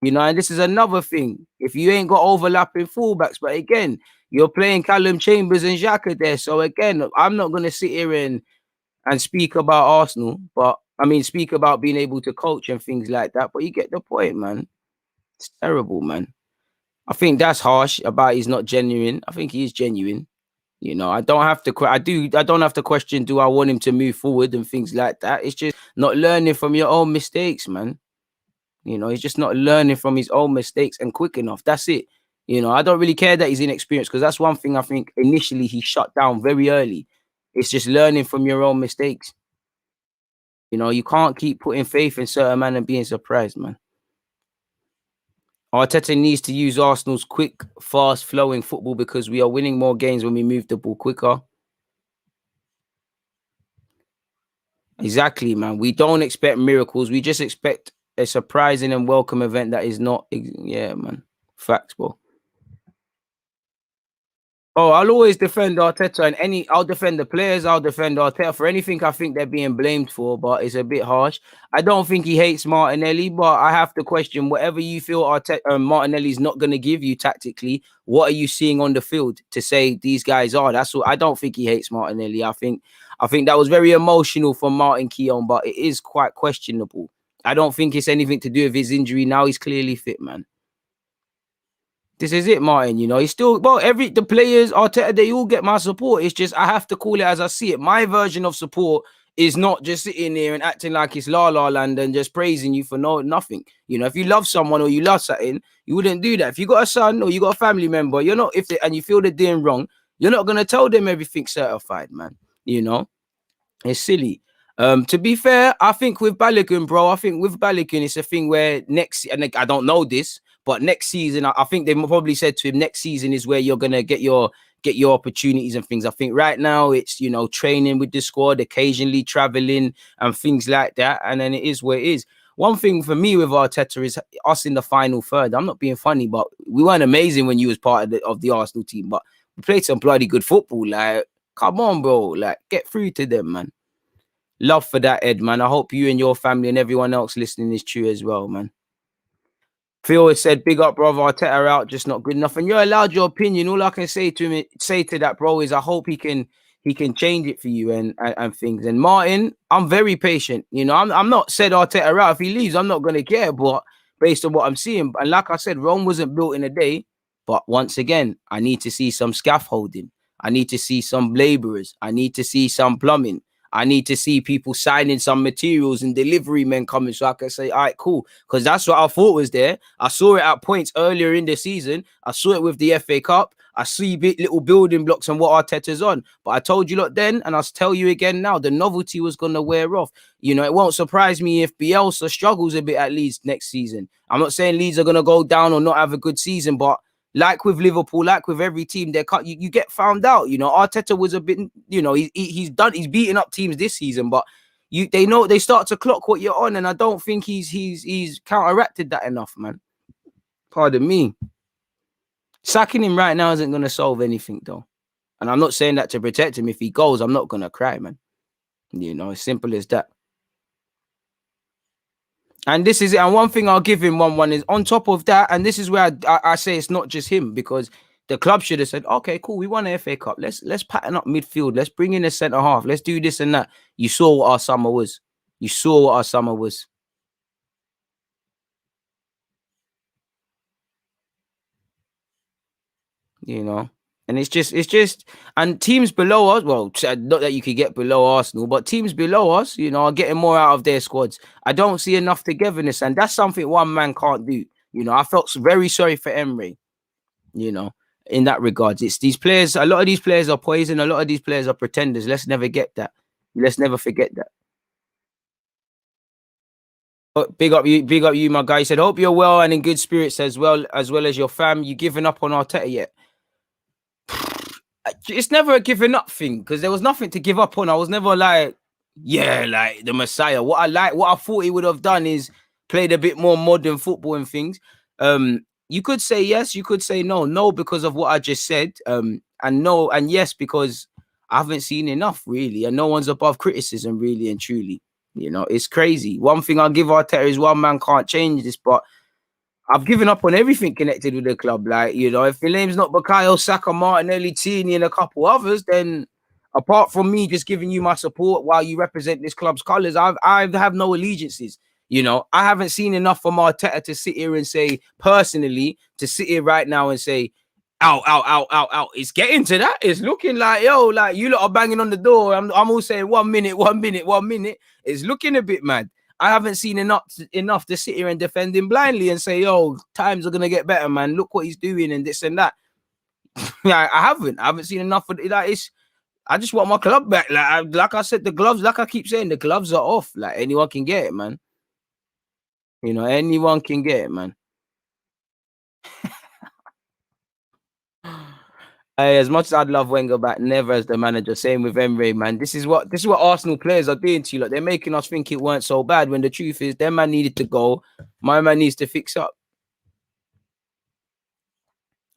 And this is another thing. If you ain't got overlapping fullbacks, but again, you're playing Callum Chambers and Xhaka there. So again, I'm not going to sit here and speak about Arsenal, but I mean, speak about being able to coach and things like that. But you get the point, man. It's terrible, man. I think that's harsh about he's not genuine. I think he is genuine. I don't have to. I don't have to question. Do I want him to move forward and things like that? It's just not learning from your own mistakes, man. He's just not learning from his own mistakes and quick enough. That's it. I don't really care that he's inexperienced because that's one thing I think initially he shut down very early. It's just learning from your own mistakes. You can't keep putting faith in certain man and being surprised, man. Arteta needs to use Arsenal's quick, fast-flowing football because we are winning more games when we move the ball quicker. Exactly, man. We don't expect miracles. We just expect a surprising and welcome event that is not. Yeah, man. Facts, bro. Oh, I'll always defend Arteta and I'll defend the players. I'll defend Arteta for anything I think they're being blamed for, but it's a bit harsh. I don't think he hates Martinelli, but I have to question whatever you feel Martinelli's not going to give you tactically. What are you seeing on the field to say these guys are? That's what I don't think he hates Martinelli. I think that was very emotional from Martin Keown, but it is quite questionable. I don't think it's anything to do with his injury. Now he's clearly fit, man. This is it, Martin. He's still the players, Arteta, they all get my support. It's just I have to call it as I see it. My version of support is not just sitting there and acting like it's la la land and just praising you for nothing. If you love someone or you love something, you wouldn't do that. If you got a son or you got a family member, you're not and you feel they're doing wrong, you're not gonna tell them everything's certified, man. It's silly. To be fair, I think with Balogun, bro, it's a thing where and I don't know this, but next season, I think they probably said to him, next season is where you're gonna get your opportunities and things. I think right now it's training with the squad, occasionally traveling and things like that, and then it is where it is. One thing for me with Arteta is us in the final third. I'm not being funny, but we weren't amazing when you was part of the Arsenal team, but we played some bloody good football. Like, come on, bro, like get through to them, man. Love for that, Ed, man. I hope you and your family and everyone else listening is true as well, man. Phil has said, big up, brother. Arteta out, just not good enough. And you're allowed your opinion. All I can say to that, bro, is I hope he can change it for you and things. And Martin, I'm very patient. I'm not said Arteta out. If he leaves, I'm not gonna care. But based on what I'm seeing, and like I said, Rome wasn't built in a day. But once again, I need to see some scaffolding. I need to see some laborers. I need to see some plumbing. I need to see people signing some materials and delivery men coming so I can say, all right, cool. Because that's what I thought was there. I saw it at points earlier in the season. I saw it with the FA Cup. I see little building blocks and what Arteta's on. But I told you lot then, and I'll tell you again now, the novelty was going to wear off. It won't surprise me if Bielsa struggles a bit at Leeds next season. I'm not saying Leeds are going to go down or not have a good season, but like with Liverpool, like with every team, you get found out. Arteta was a bit, he's beaten up teams this season, but they start to clock what you're on, and I don't think he's counteracted that enough, man. Pardon me. Sacking him right now isn't going to solve anything, though. And I'm not saying that to protect him. If he goes, I'm not going to cry, man. As simple as that. And this is it. And one thing I'll give him one is on top of that. And this is where I say it's not just him, because the club should have said, okay, cool. We won an FA Cup. Let's pattern up midfield. Let's bring in a centre half. Let's do this and that. You saw what our summer was. And it's just, and teams below us, well, not that you could get below Arsenal, but teams below us, are getting more out of their squads. I don't see enough togetherness, and that's something one man can't do. I felt very sorry for Emery, in that regards. It's these players, a lot of these players are poison, a lot of these players are pretenders. Let's never forget that. But big up you, my guy. He said, hope you're well and in good spirits as well as your fam. You giving up on Arteta yet? It's never a giving up thing, because there was nothing to give up on. I was never like the Messiah. What I thought he would have done is played a bit more modern football and things. You could say yes, you could say no. No, because of what I just said. And no, and yes, because I haven't seen enough, really. And no one's above criticism, really and truly. It's crazy. One thing I'll give Arteta is one man can't change this, but I've given up on everything connected with the club. Like, if your name's not Bukayo Saka, Martinelli, Tini, and a couple others, then Apart from me just giving you my support while you represent this club's colours, I have no allegiances. You know, I haven't seen enough from Arteta to sit here and say, personally, to sit here right now and say, ow, ow, ow, ow, ow. It's getting to that. It's looking like, yo, like you lot are banging on the door. I'm all saying 1 minute, 1 minute, 1 minute. It's looking a bit mad. I haven't seen enough to sit here and defend him blindly and say, yo, times are gonna get better, man. Look what he's doing and this and that. Yeah, I haven't seen enough of it. Like, I just want my club back. Like I said, the gloves, like I keep saying, the gloves are off. Like anyone can get it, man. You know, anyone can get it, man. Hey, as much as I'd love Wenger back, never as the manager. Same with Emery, man. This is what Arsenal players are doing to you. Like they're making us think it weren't so bad when the truth is their man needed to go. My man needs to fix up.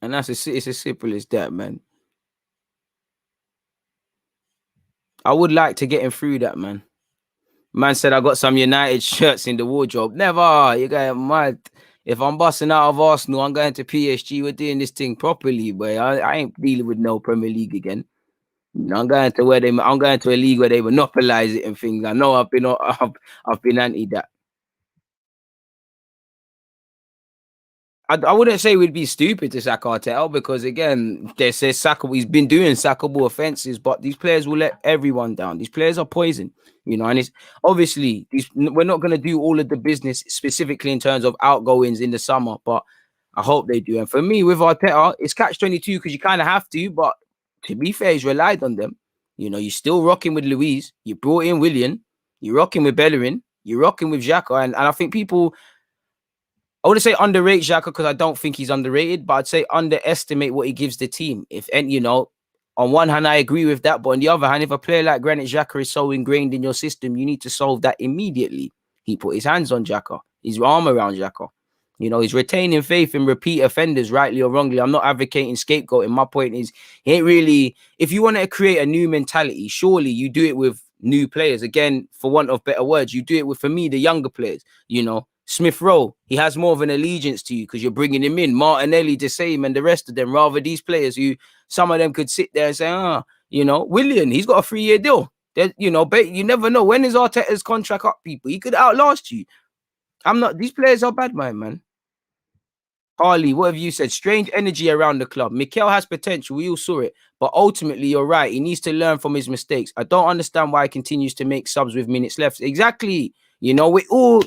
And it's as simple as that, man. I would like to get him through that, man. Man said I got some United shirts in the wardrobe. Never. You guys mad. If I'm busting out of Arsenal, I'm going to PSG. We're doing this thing properly, boy. I ain't dealing with no Premier League again. I'm going to a league where they monopolize it and things. I know I've been anti that. I wouldn't say we'd be stupid to sack Arteta because again, they say he's been doing sackable offenses, but these players will let everyone down. These players are poison, you know, and it's obviously we're not going to do all of the business specifically in terms of outgoings in the summer, but I hope they do. And for me, with Arteta, it's catch-22 because you kind of have to, but to be fair, he's relied on them. You know, you're still rocking with Luiz, you brought in Willian, you're rocking with Bellerin, you're rocking with Xhaka, and I think people. I wouldn't say underrate Xhaka because I don't think he's underrated, but I'd say underestimate what he gives the team. On one hand, I agree with that, but on the other hand, if a player like Granit Xhaka is so ingrained in your system, you need to solve that immediately. He put his hands on Xhaka, his arm around Xhaka. You know, he's retaining faith in repeat offenders, rightly or wrongly. I'm not advocating scapegoating. My point is, he ain't really. If you want to create a new mentality, surely you do it with new players. Again, for want of better words, you do it with, for me, the younger players. You know, Smith Rowe, he has more of an allegiance to you because you're bringing him in. Martinelli, the same, and the rest of them. Rather, these players who some of them could sit there and say, you know, Willian, he's got a 3-year deal. You know, but you never know when is Arteta's contract up. People, he could outlast you. These players are bad, man. Harley, what have you said? Strange energy around the club. Mikel has potential. We all saw it. But ultimately, you're right. He needs to learn from his mistakes. I don't understand why he continues to make subs with minutes left. Exactly. You know, we all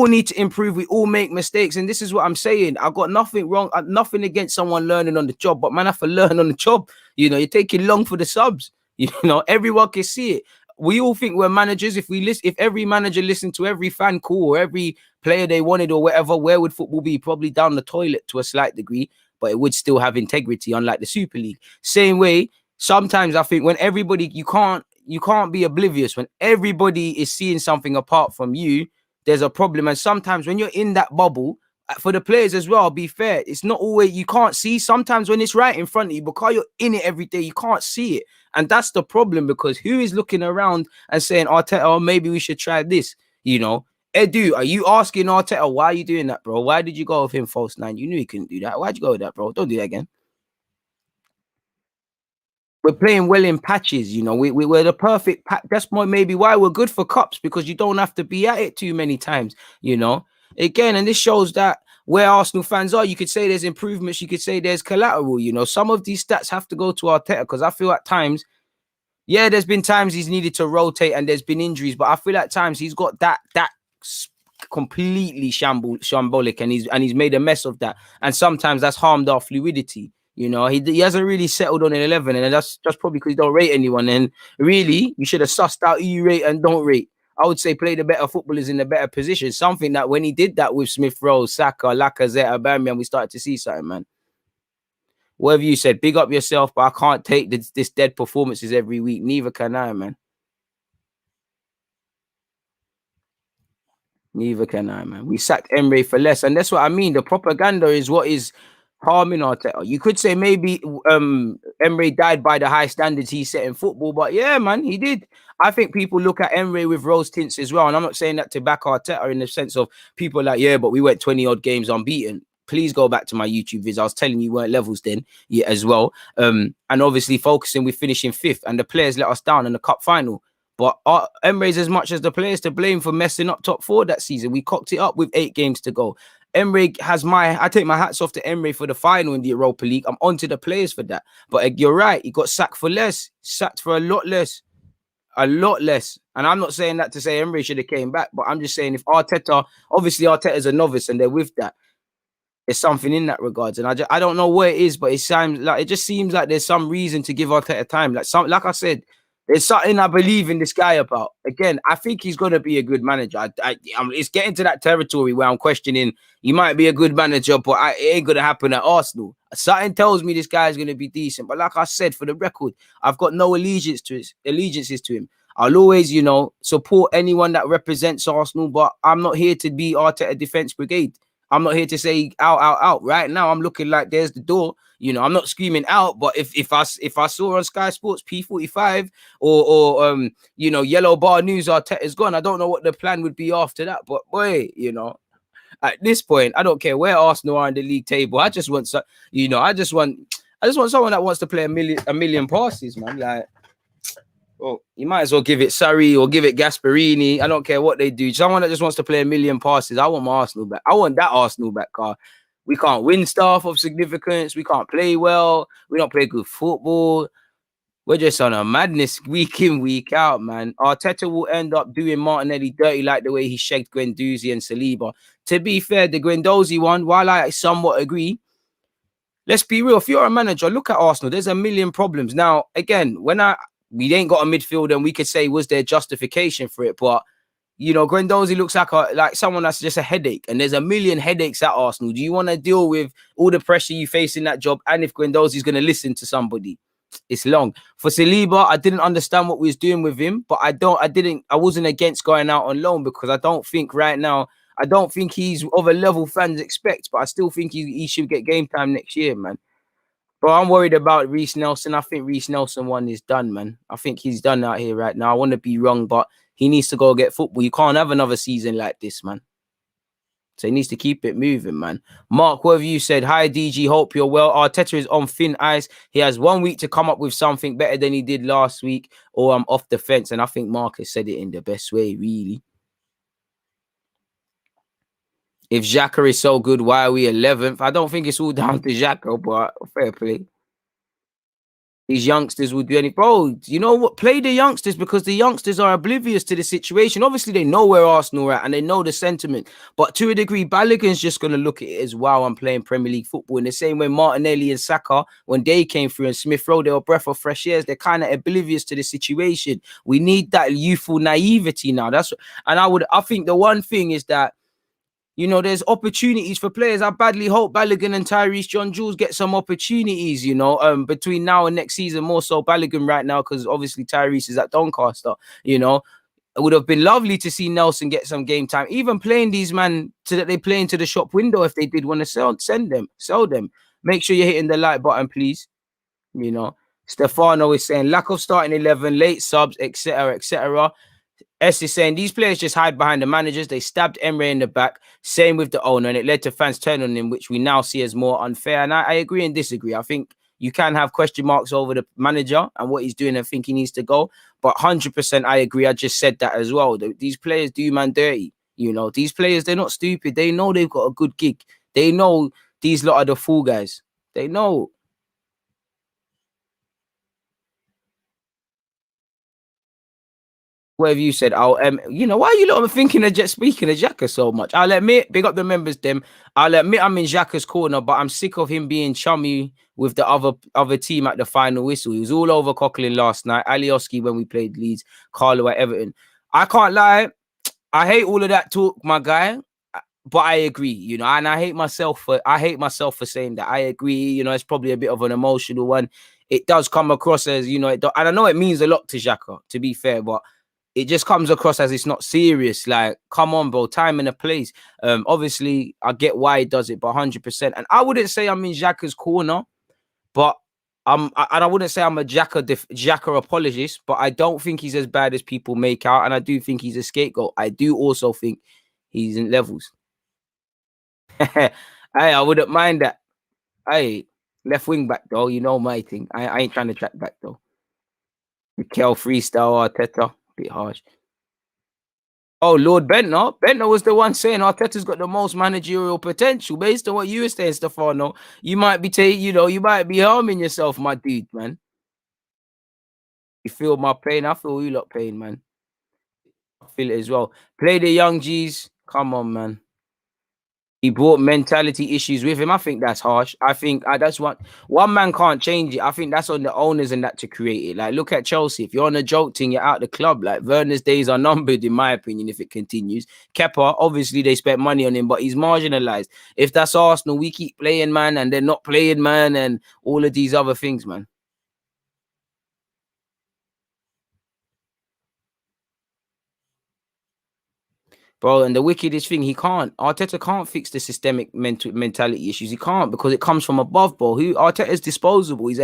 need to improve. We all make mistakes. And this is what I'm saying. I've got nothing wrong, nothing against someone learning on the job. But man, I have to learn on the job. You know, you're taking long for the subs. You know, everyone can see it. We all think we're managers. If every manager listened to every fan call or every player they wanted or whatever, where would football be? Probably down the toilet to a slight degree, but it would still have integrity, unlike the Super League. Same way, sometimes I think when everybody, you can't be oblivious. When everybody is seeing something apart from you, there's a problem. And sometimes when you're in that bubble, for the players as well, be fair, it's not always, you can't see. Sometimes when it's right in front of you, because you're in it every day, you can't see it. And that's the problem, because who is looking around and saying, Arteta, oh, maybe we should try this, you know? Edu, are you asking Arteta, why are you doing that, bro? Why did you go with him false 9? You knew he couldn't do that. Why'd you go with that, bro? Don't do that again. We're playing well in patches, you know. We're the perfect that's maybe why we're good for cups, because you don't have to be at it too many times, you know. Again, and this shows that where Arsenal fans are, you could say there's improvements, you could say there's collateral, you know. Some of these stats have to go to Arteta, because I feel at times, yeah, there's been times he's needed to rotate and there's been injuries, but I feel at times he's got that completely shambolic, and he's made a mess of that, and sometimes that's harmed our fluidity. You know, he hasn't really settled on an 11, and that's just probably because he don't rate anyone. And really, you should have sussed out who you rate and don't rate. I would say play the better footballers in the better position. Something that when he did that with Smith Rowe, Saka, Lacazette, Aubameyang, we started to see something, man. Whatever you said, big up yourself, but I can't take this dead performances every week. Neither can I, man. Neither can I, man. We sacked Emery for less, and that's what I mean. The propaganda is what is harming Arteta. You could say maybe Emery died by the high standards he set in football, but yeah, man, he did. I think people look at Emery with rose tints as well, and I'm not saying that to back Arteta in the sense of people like, yeah, but we went 20 odd games unbeaten. please go back to my YouTube vids. I was telling you weren't levels then as well. And obviously focusing with finishing 5th, and the players let us down in the cup final. But Emre's as much as the players to blame for messing up top 4 that season. We cocked it up with 8 games to go. Emre has I take my hats off to Emre for the final in the Europa League. I'm onto the players for that. But you're right, he got sacked for less, sacked for a lot less. And I'm not saying that to say Emre should have came back, but I'm just saying if Arteta, obviously Arteta's a novice and they're with that, there's something in that regards. And I don't know what it is, but it just seems like there's some reason to give Arteta time. Like I said, there's something I believe in this guy about. Again, I think he's going to be a good manager. It's getting to that territory where I'm questioning he might be a good manager, but it ain't going to happen at Arsenal. Something tells me this guy is going to be decent. But like I said, for the record, I've got no allegiances to him. I'll always, support anyone that represents Arsenal, but I'm not here to be Arteta Defence Brigade. I'm not here to say out. Right now, I'm looking like there's the door. I'm not screaming out, but if I saw on Sky Sports P45 or Yellow Bar News Arteta's gone, I don't know what the plan would be after that. But boy, at this point, I don't care where Arsenal are in the league table. I just want I just want someone that wants to play a million passes, man. Like, well, you might as well give it Sarri or give it Gasperini. I don't care what they do. Someone that just wants to play a million passes. I want my Arsenal back. I want that Arsenal back, car. We can't win stuff of significance. We can't play well. We don't play good football. We're just on a madness week in, week out, man. Arteta will end up doing Martinelli dirty like the way he shagged Guendouzi and Saliba. To be fair, the Guendouzi one, while I somewhat agree, let's be real. If you're a manager, look at Arsenal. There's a million problems. Now, again, we ain't got a midfield and we could say, was there justification for it? But, Guendouzi looks like someone that's just a headache. And there's a million headaches at Arsenal. Do you want to deal with all the pressure you face in that job? And if Guendouzi's going to listen to somebody, it's long. For Saliba, I didn't understand what we was doing with him, but I wasn't against going out on loan because I don't think right now, I don't think he's of a level fans expect, but I still think he should get game time next year, man. But I'm worried about Reece Nelson. I think Reece Nelson one is done, man. I think he's done out here right now. I want to be wrong, but he needs to go get football. You can't have another season like this, man. So he needs to keep it moving, man. Mark, what have you said? Hi, DG. Hope you're well. Arteta is on thin ice. He has 1 week to come up with something better than he did last week, or I'm off the fence. And I think Mark has said it in the best way, really. If Xhaka is so good, why are we 11th? I don't think it's all down to Xhaka, but fair play. These youngsters will do any. Bro, you know what? Play the youngsters because the youngsters are oblivious to the situation. Obviously, they know where Arsenal are at and they know the sentiment. But to a degree, Balogun's just going to look at it as, wow, I'm playing Premier League football. In the same way Martinelli and Saka, when they came through, and Smith Rowe, they were a breath of fresh air. They're kind of oblivious to the situation. We need that youthful naivety now. I think the one thing is that, there's opportunities for players. I badly hope Balogun and Tyrese John-Jules get some opportunities, between now and next season. More so Balogun right now because obviously Tyrese is at Doncaster, It would have been lovely to see Nelson get some game time. Even playing these man so that they play into the shop window if they did want to sell them. Make sure you're hitting the like button, please. Stefano is saying lack of starting 11, late subs, etc., etc. S is saying these players just hide behind the managers. They stabbed Emre in the back. Same with the owner, and it led to fans turning on him, which we now see as more unfair. And I agree and disagree. I think you can have question marks over the manager and what he's doing and think he needs to go. But 100% I agree. I just said that as well. These players do man dirty. These players, they're not stupid. They know they've got a good gig. They know these lot are the fool guys. They know. What have you said? Why are you lot thinking of speaking of Xhaka so much? I'll admit, big up the members, them. I'll admit I'm in Xhaka's corner, but I'm sick of him being chummy with the other team at the final whistle. He was all over Coquelin last night. Alioski when we played Leeds, Carlo at Everton. I can't lie. I hate all of that talk, my guy. But I agree, and I hate myself for saying that. I agree, it's probably a bit of an emotional one. It does come across as, and I know it means a lot to Xhaka, to be fair, but it just comes across as it's not serious. Like, come on, bro, time and a place. Obviously, I get why he does it, but 100%. And I wouldn't say I'm in Xhaka's corner, but I wouldn't say I'm a Xhaka apologist, but I don't think he's as bad as people make out, and I do think he's a scapegoat. I do also think he's in levels. Hey, I wouldn't mind that. Hey, left wing back though, you know my thing. I ain't trying to track back though. Mikel freestyle Arteta, bit harsh. Oh, Lord Bentner. Bentner was the one saying Arteta's got the most managerial potential. Based on what you were saying, Stefano, you might be you might be harming yourself, my dude, man. You feel my pain. I feel you lot pain, man. I feel it as well. Play the young G's. Come on, man. He brought mentality issues with him. I think that's harsh. I think that's one man can't change it. I think that's on the owners and that to create it. Like, look at Chelsea. If you're on a joke thing, you're out the club. Like, Werner's days are numbered, in my opinion, if it continues. Kepa, obviously, they spent money on him, but he's marginalized. If that's Arsenal, we keep playing, man, and they're not playing, man, and all of these other things, man. Bro, and the wickedest thing, Arteta can't fix the systemic mentality issues. He can't because it comes from above, bro. Arteta's disposable. He's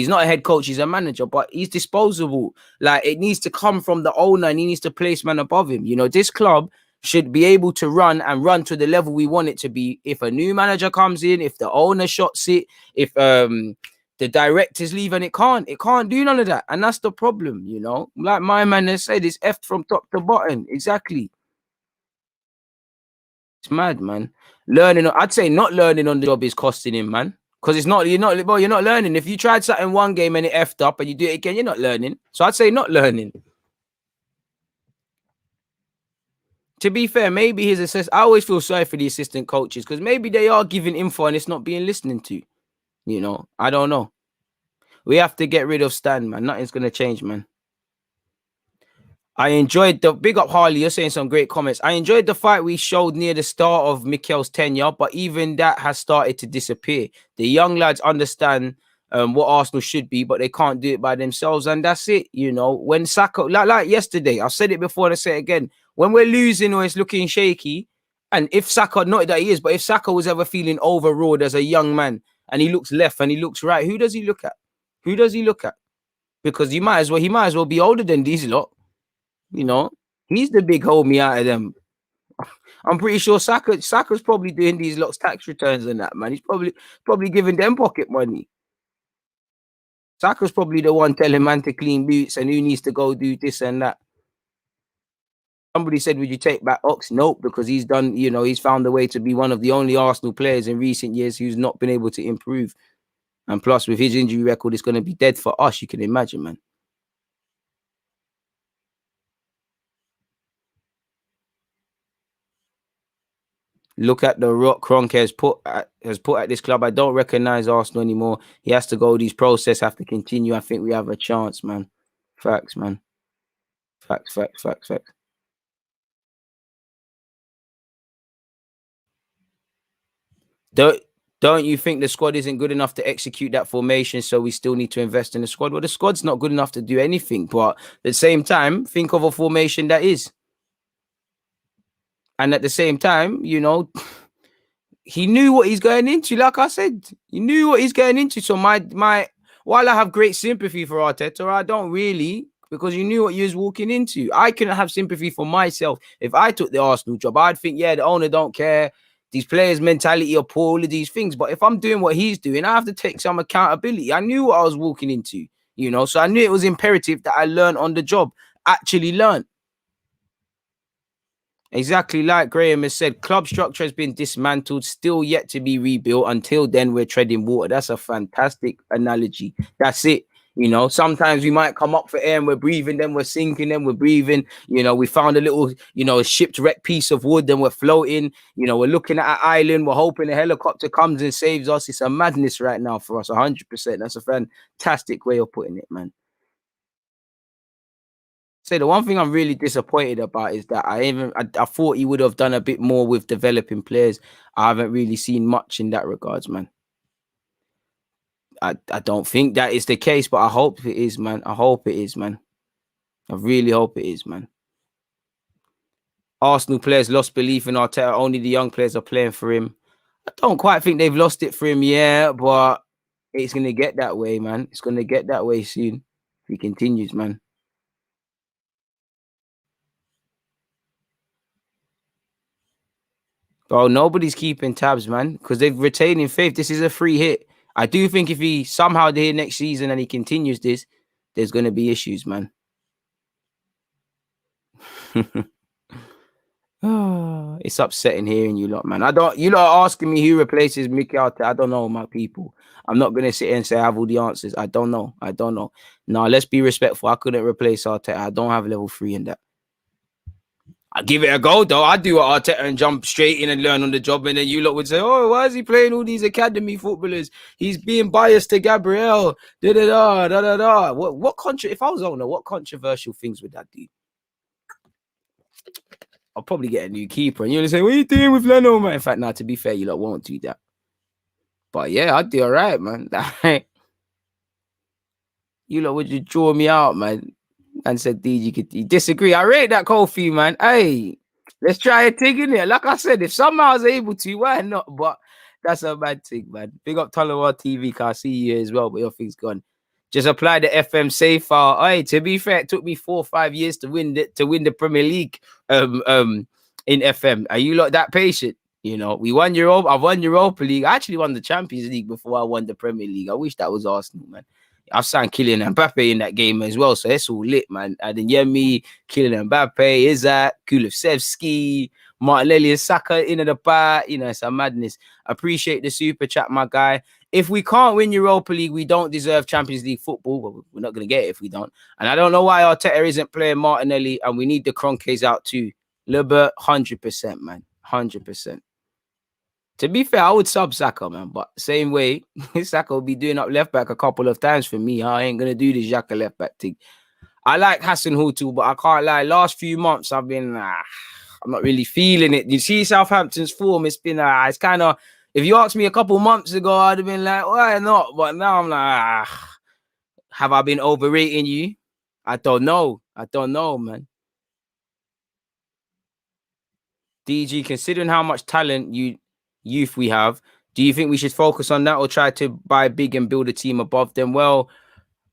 not a head coach, he's a manager, but he's disposable. Like, it needs to come from the owner and he needs to place man above him. You know, this club should be able to run to the level we want it to be. If a new manager comes in, if the owner shots it, if the directors leave, and it can't do none of that. And that's the problem, you know. Like my man has said, it's effed from top to bottom. Exactly. It's mad, man. I'd say not learning on the job is costing him, man. Because you're not learning. If you tried something one game and it effed up and you do it again, you're not learning. So I'd say not learning. To be fair, maybe I always feel sorry for the assistant coaches because maybe they are giving info and it's not being listened to. You know, I don't know. We have to get rid of Stan, man. Nothing's gonna change, man. I enjoyed the big up Harley. You're saying some great comments. I enjoyed the fight we showed near the start of Mikel's tenure, but even that has started to disappear. The young lads understand what Arsenal should be, but they can't do it by themselves, and that's it. You know, when Saka, like yesterday, I've said it before and I say it again. When we're losing or it's looking shaky, and if Saka, not that he is, but if Saka was ever feeling overawed as a young man and he looks left and he looks right, who does he look at? Who does he look at? Because he might as well be older than these lot. You know, he's the big homie out of them. I'm pretty sure Saka's probably doing these lots tax returns and that, man. He's probably giving them pocket money. Saka's probably the one telling man to clean boots and who needs to go do this and that. Somebody said, would you take back Ox? Nope, because he's done, you know, he's found a way to be one of the only Arsenal players in recent years who's not been able to improve. And plus, with his injury record, it's going to be dead for us, you can imagine, man. Look at the rock Kroenke has put at this club. I don't recognize Arsenal anymore. He has to go. These process have to continue. I think we have a chance, man. Facts, man. Facts. Don't don't you think the squad isn't good enough to execute that formation? So we still need to invest in the squad. Well, the squad's not good enough to do anything. But at the same time, think of a formation that is. And at the same time, you know, he knew what he's going into. Like I said, he knew what he's going into. So while I have great sympathy for Arteta, I don't really, because you knew what you was walking into. I couldn't have sympathy for myself. If I took the Arsenal job, I'd think, yeah, the owner don't care. These players' mentality are poor, all of these things. But if I'm doing what he's doing, I have to take some accountability. I knew what I was walking into, you know, so I knew it was imperative that I learn on the job, actually learn. Exactly like Graham has said, club structure has been dismantled, still yet to be rebuilt. Until then, we're treading water. That's a fantastic analogy. That's it. You know, sometimes we might come up for air and we're breathing, then we're sinking, then we're breathing. You know, we found a little, you know, a shipwrecked piece of wood, then we're floating. You know, we're looking at an island, we're hoping a helicopter comes and saves us. It's a madness right now for us, 100%. That's a fantastic way of putting it, man. So the one thing I'm really disappointed about is that I thought he would have done a bit more with developing players. I haven't really seen much in that regards, man. I don't think that is the case, but I hope it is, man. I hope it is, man. I really hope it is, man. Arsenal players lost belief in Arteta. Only the young players are playing for him. I don't quite think they've lost it for him yet, but it's gonna get that way, man. It's gonna get that way soon if he continues, man. Bro, nobody's keeping tabs, man, because they've retaining faith. This is a free hit. I do think if he somehow there next season and he continues this, there's going to be issues, man. It's upsetting hearing you lot, man. You lot are asking me who replaces Mikel Arteta. I don't know, my people. I'm not going to sit here and say I have all the answers. I don't know. No, let's be respectful. I couldn't replace Arteta. I don't have level 3 in that. I give it a go, though. I do Arteta and jump straight in and learn on the job, and then you lot would say, "Oh, why is he playing all these academy footballers? He's being biased to Gabriel." Da da da da da da. If I was owner, what controversial things would that do? I'll probably get a new keeper, and you're gonna say, "What are you doing with Leno, man?" In fact, now to be fair, you lot won't do that. But yeah, I'd do all right, man. You lot would just draw me out, man. And said, "DG, you disagree?" I rate that Kofi, man. Hey, let's try a thing in there. Like I said, if somehow I was able to, why not? But that's a bad thing, man. Big up Talawa TV, I see you as well, but your thing's gone. Just apply the FM save file. Hey, to be fair, it took me 4 or 5 years to win the Premier League in FM. Are you lot that patient? You know, I've won Europa League. I actually won the Champions League before I won the Premier League. I wish that was Arsenal, man. I've signed Kylian Mbappe in that game as well, so it's all lit, man. Adeyemi, Kylian Mbappe, Isaac, Kulusevski, Martinelli and Saka in the back. You know, it's a madness. Appreciate the super chat, my guy. If we can't win Europa League, we don't deserve Champions League football. Well, we're not going to get it if we don't. And I don't know why Arteta isn't playing Martinelli, and we need the Kroenkes out too. Libert, 100%, man. 100%. To be fair, I would sub Saka, man. But same way, Saka will be doing up left back a couple of times for me. I ain't going to do the Xhaka left back thing. I like Hassan Hutu, but I can't lie. Last few months, I've been, I'm not really feeling it. You see Southampton's form, it's been, it's kind of, if you asked me a couple months ago, I'd have been like, why not? But now I'm like, have I been overrating you? I don't know, man. DG, considering how much talent youth we have, do you think we should focus on that or try to buy big and build a team above them? Well,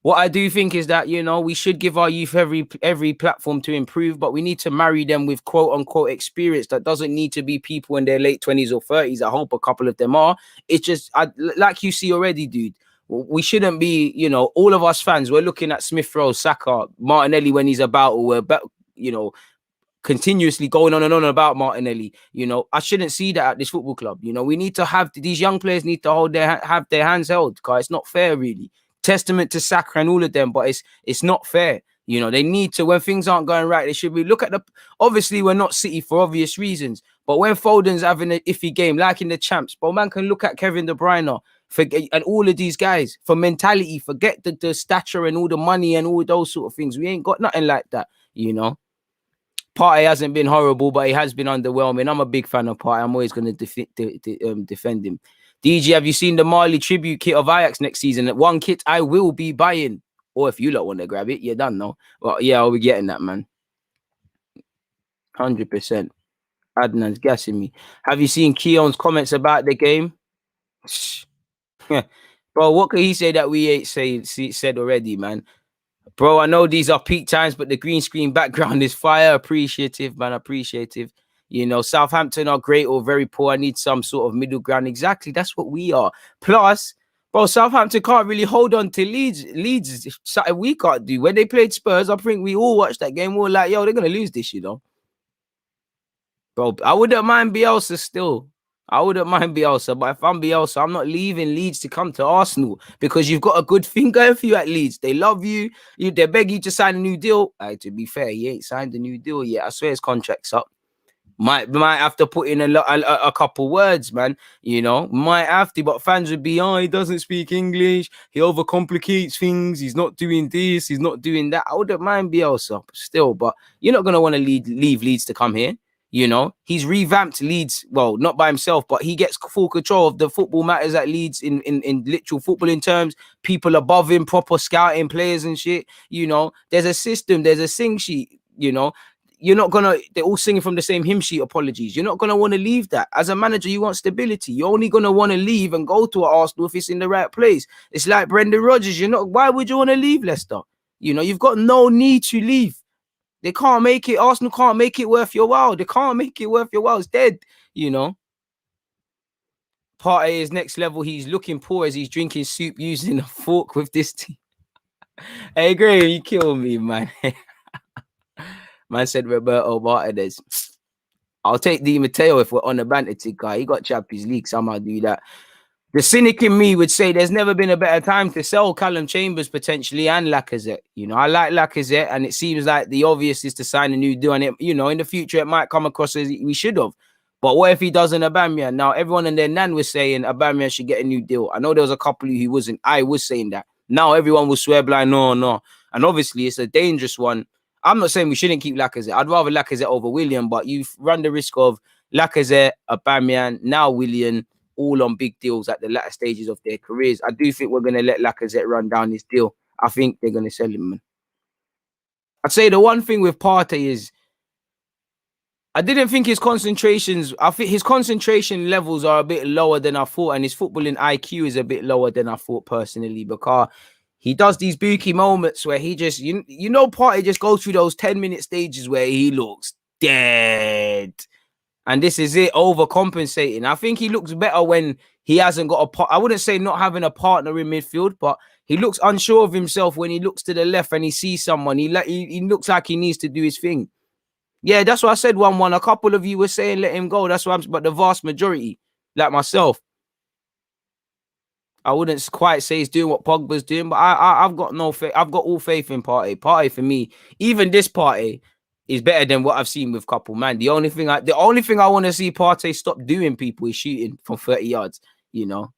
what I do think is that, you know, we should give our youth every platform to improve, but we need to marry them with quote unquote experience. That doesn't need to be people in their late 20s or 30s. I hope a couple of them are. It's just like you see already, dude. We shouldn't be, you know, all of us fans, we're looking at Smith Rowe, Saka, Martinelli when he's about, or we're about, you know, continuously going on and on about Martinelli. You know, I shouldn't see that at this football club. You know, we need to have these young players need to have their hands held, because it's not fair, really. Testament to Sakura and all of them, but it's not fair. You know, they need to, when things aren't going right, they should be look at obviously we're not City for obvious reasons, but when Foden's having an iffy game, like in the champs, but man can look at Kevin De Bruyne and all of these guys for mentality, forget the stature and all the money and all those sort of things. We ain't got nothing like that, you know. Partey hasn't been horrible, but he has been underwhelming. I'm a big fan of Partey. I'm always going to defend him. DG, have you seen the Marley tribute kit of Ajax next season? That one kit I will be buying. Or if you lot want to grab it, you're done, no? Well, yeah, I'll be getting that, man. 100%. Adnan's gassing me. Have you seen Keon's comments about the game? Bro, what could he say that we ain't said already, man? Bro, I know these are peak times, but the green screen background is fire. Appreciative, man. Appreciative. You know, Southampton are great or very poor. I need some sort of middle ground. Exactly. That's what we are. Plus, bro, Southampton can't really hold on to Leeds. Leeds is something we can't do. When they played Spurs, I think we all watched that game. We were like, yo, they're going to lose this, you know. Bro, I wouldn't mind Bielsa still. I wouldn't mind Bielsa, but if I'm Bielsa, I'm not leaving Leeds to come to Arsenal, because you've got a good thing going for you at Leeds. They love you. They beg you to sign a new deal. To be fair, he ain't signed a new deal yet. I swear his contract's up. Might have to put in a couple words, man. You know, might have to, but fans would be, he doesn't speak English. He overcomplicates things. He's not doing this. He's not doing that. I wouldn't mind Bielsa still, but you're not going to want to leave Leeds to come here. You know, he's revamped Leeds, well, not by himself, but he gets full control of the football matters at Leeds in literal footballing terms. People above him, proper scouting players and shit. You know, there's a system, there's a sing sheet, you know. You're not going to, they're all singing from the same hymn sheet, apologies. You're not going to want to leave that. As a manager, you want stability. You're only going to want to leave and go to Arsenal if it's in the right place. It's like Brendan Rodgers. Why would you want to leave Leicester? You know, you've got no need to leave. They can't make it. Arsenal can't make it worth your while. They can't make it worth your while. It's dead, you know. Partey is next level. He's looking poor as he's drinking soup using a fork with this team. Hey, Graham, you kill me, man. Man said Roberto Martinez. I'll take Di Matteo if we're on the banter ticker. He got Champions League. Somehow do that. The cynic in me would say there's never been a better time to sell Callum Chambers potentially and Lacazette. You know, I like Lacazette, and it seems like the obvious is to sign a new deal. And it, you know, in the future it might come across as we should have. But what if he doesn't Aubameyang? Now everyone and their nan was saying Aubameyang should get a new deal. I know there was a couple who wasn't. I was saying that. Now everyone will swear blind, no. And obviously it's a dangerous one. I'm not saying we shouldn't keep Lacazette. I'd rather Lacazette over William, but you run the risk of Lacazette, Aubameyang, now William, all on big deals at the latter stages of their careers. I do think we're going to let Lacazette run down this deal. I think they're going to sell him, man. I'd say the one thing with Partey is I didn't think his concentrations, I think his concentration levels are a bit lower than I thought, and his footballing IQ is a bit lower than I thought personally, because he does these booky moments where he just, you know, Partey just goes through those 10-minute stages where he looks dead. And this is it, overcompensating. I think he looks better when he hasn't got I wouldn't say not having a partner in midfield, but he looks unsure of himself when he looks to the left and he sees someone. He looks like he needs to do his thing. Yeah, that's what I said 1-1. A couple of you were saying let him go. That's what but the vast majority, like myself, I wouldn't quite say he's doing what Pogba's doing, but I've got no faith. I've got all faith in Partey. Partey for me, even this Partey is better than what I've seen with couple, man. The only thing I want to see Partey stop doing, people, is shooting from 30 yards. You know,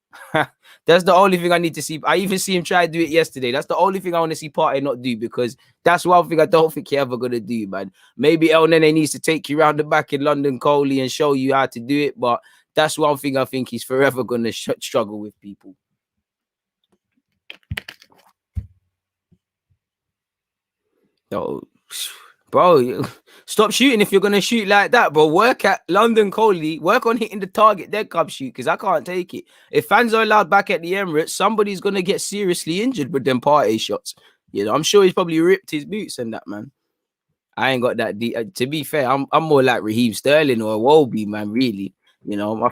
that's the only thing I need to see. I even see him try to do it yesterday. That's the only thing I want to see Partey not do, because that's one thing I don't think he's ever gonna do, man. Maybe El Nene needs to take you around the back in London Coley and show you how to do it, but that's one thing I think he's forever gonna struggle with, people. So, bro, stop shooting if you're going to shoot like that, bro. Work at London Coley. Work on hitting the target, then come shoot, because I can't take it. If fans are allowed back at the Emirates, somebody's going to get seriously injured with them Partey shots. You know, I'm sure he's probably ripped his boots and that, man. I ain't got that deep. To be fair, I'm more like Raheem Sterling or Wolby, man, really. You know,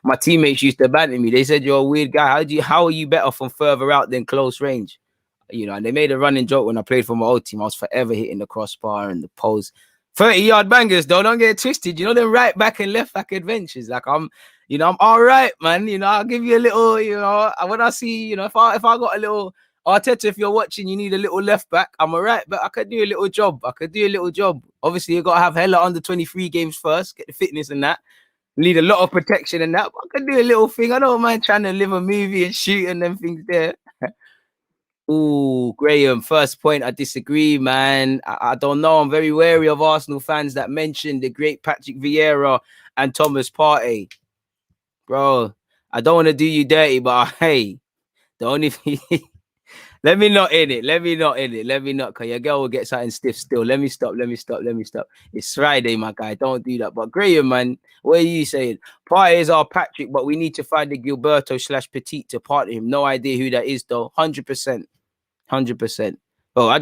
my teammates used to banter me. They said, you're a weird guy. How are you better from further out than close range? You know, and they made a running joke when I played for my old team. I was forever hitting the crossbar and the post. 30-yard bangers, though. Don't get it twisted. You know, them right back and left back adventures. Like, I'm all right, man. You know, I'll give you a little, you know, when I see, you know, if I got a little Arteta, if you're watching, you need a little left back, I'm all right, but I could do a little job. Obviously, you got to have hella under 23 games first, get the fitness and that. Need a lot of protection and that. But I could do a little thing. I don't mind trying to live a movie and shoot and them things there. Oh, Graham, first point, I disagree, man. I don't know. I'm very wary of Arsenal fans that mention the great Patrick Vieira and Thomas Partey. Bro, I don't want to do you dirty, but hey, the only thing... Let me not, because your girl will get something stiff still. Let me stop. It's Friday, my guy. Don't do that. But Graham, man, what are you saying? Partey is our Patrick, but we need to find a Gilberto/Petit to partner him. No idea who that is, though. 100%. Oh,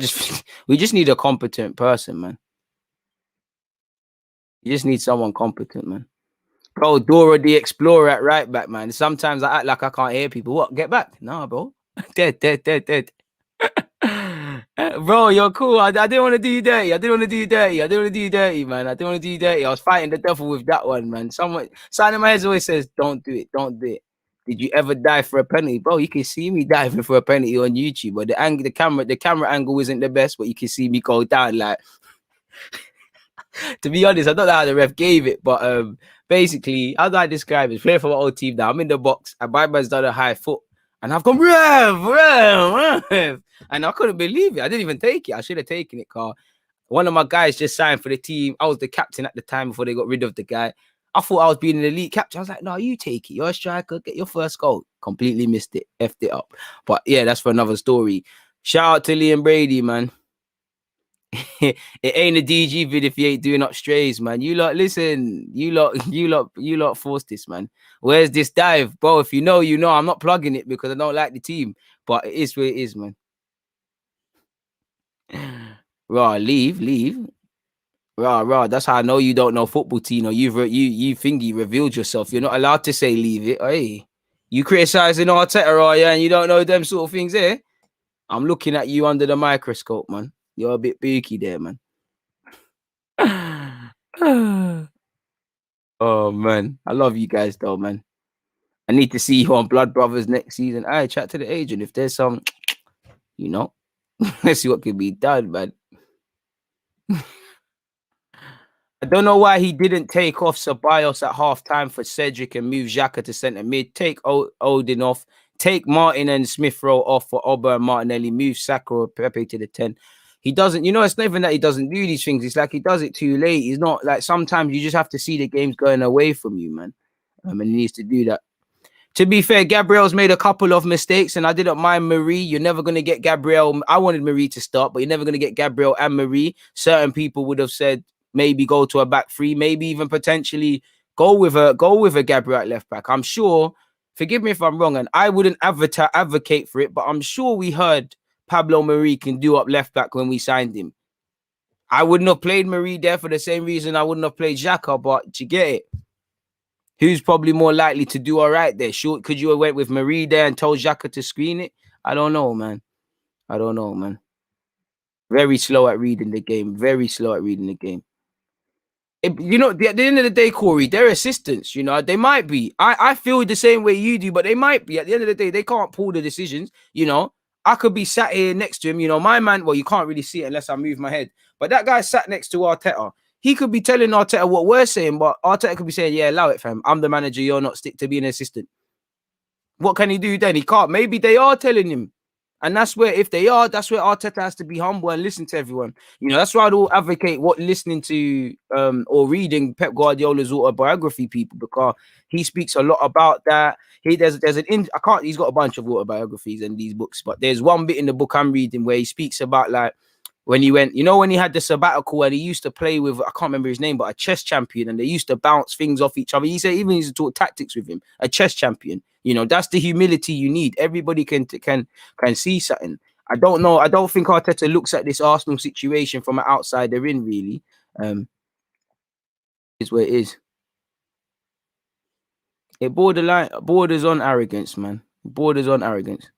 we just need a competent person, man. You just need someone competent, man. Bro, Dora the Explorer at right back, man. Sometimes I act like I can't hear people. What? Get back? Nah, bro. Dead. Bro, you're cool. I didn't want to do you dirty. Man. I didn't want to do you dirty. I was fighting the devil with that one, man. Something in my head always says, don't do it. Did you ever dive for a penalty? Bro, you can see me diving for a penalty on YouTube, but the camera angle isn't the best, but you can see me go down. Like, to be honest, I don't know how the ref gave it, but basically, how do I describe it? Playing for my old team now. I'm in the box, and my man's done a high foot, and I've gone, rev, and I couldn't believe it. I didn't even take it. I should have taken it, Carl. One of my guys just signed for the team. I was the captain at the time before they got rid of the guy. I thought I was being an elite captain. I was like, no, you take it. You're a striker. Get your first goal. Completely missed it. Effed it up. But yeah, that's for another story. Shout out to Liam Brady, man. It ain't a DG vid if you ain't doing up strays, man. You lot, listen. You lot forced this, man. Where's this dive? Bro, if you know, you know. I'm not plugging it because I don't like the team. But it is where it is, man. Raw, leave. Rah. That's how I know you don't know football, Tino. You think you revealed yourself. You're not allowed to say leave it. Hey, you criticizing Arteta, are you? And you don't know them sort of things, eh? I'm looking at you under the microscope, man. You're a bit beaky there, man. Oh man, I love you guys though, man. I need to see you on Blood Brothers next season. I chat to the agent if there's some, you know. Let's see what can be done, man. I don't know why he didn't take off Ceballos at halftime for Cedric and move Xhaka to centre mid. Take Odin off. Take Martin and Smith Rowe off for Oba and Martinelli. Move Sakura Pepe to the 10. He doesn't, it's not even that he doesn't do these things. It's like he does it too late. He's not like sometimes you just have to see the games going away from you, man. And he needs to do that. To be fair, Gabriel's made a couple of mistakes, and I didn't mind Marie. You're never going to get Gabriel. I wanted Marie to start, but you're never going to get Gabriel and Marie. Certain people would have said maybe go to a back three, maybe even potentially go with a Gabriel at left back. I'm sure. Forgive me if I'm wrong, and I wouldn't advocate for it, but I'm sure we heard Pablo Marie can do up left back when we signed him. I wouldn't have played Marie there for the same reason I wouldn't have played Xhaka, but you get it. Who's probably more likely to do all right there? Sure, could you have went with Marie there and told Xhaka to screen it? I don't know, man. Very slow at reading the game. Very slow at reading the game. At the end of the day, Corey, they're assistants. They might be. I feel the same way you do, but they might be. At the end of the day, they can't pull the decisions. I could be sat here next to him. My man, well, you can't really see it unless I move my head. But that guy sat next to Arteta. He could be telling Arteta what we're saying, but Arteta could be saying, yeah, allow it, fam. I'm the manager. You're not. Stick to being an assistant. What can he do then? He can't. Maybe they are telling him. And that's where, if they are, that's where Arteta has to be humble and listen to everyone. That's why I'd all advocate listening to or reading Pep Guardiola's autobiography, people, because he speaks a lot about that. He's got a bunch of autobiographies in these books, but there's one bit in the book I'm reading where he speaks about like when he went, when he had the sabbatical and he used to play with, I can't remember his name, but a chess champion, and they used to bounce things off each other. He said even he used to talk tactics with him, a chess champion. That's the humility you need. Everybody can see something. I don't know. I don't think Arteta looks at this Arsenal situation from an outsider in, really. Is where it is. It borders on arrogance, man. Borders on arrogance.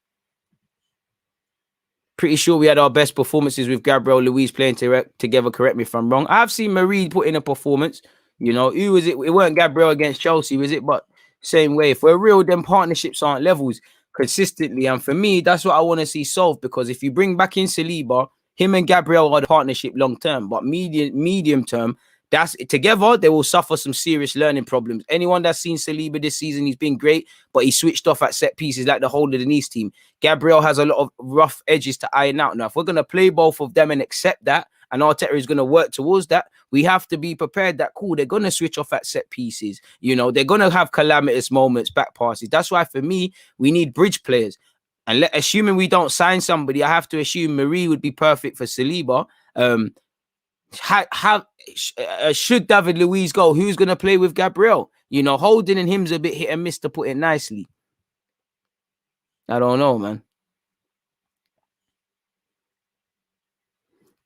Pretty sure we had our best performances with Gabriel Luiz playing together. Correct me if I'm wrong. I've seen Marie put in a performance. Who was it? It weren't Gabriel against Chelsea, was it? But same way. If we're real, then partnerships aren't levels consistently. And for me, that's what I want to see solved. Because if you bring back in Saliba, him and Gabriel are the partnership long term. But medium term, that's together, they will suffer some serious learning problems. Anyone that's seen Saliba this season, he's been great, but he switched off at set pieces like the whole of the Nice team. Gabriel has a lot of rough edges to iron out. Now, if we're going to play both of them and accept that, and Arteta is going to work towards that, we have to be prepared that, cool, they're going to switch off at set pieces. They're going to have calamitous moments, back passes. That's why, for me, we need bridge players. And assuming we don't sign somebody, I have to assume Marie would be perfect for Saliba. Should David Luiz go, who's going to play with Gabriel? Holding and him's a bit hit and miss, to put it nicely. I don't know, man.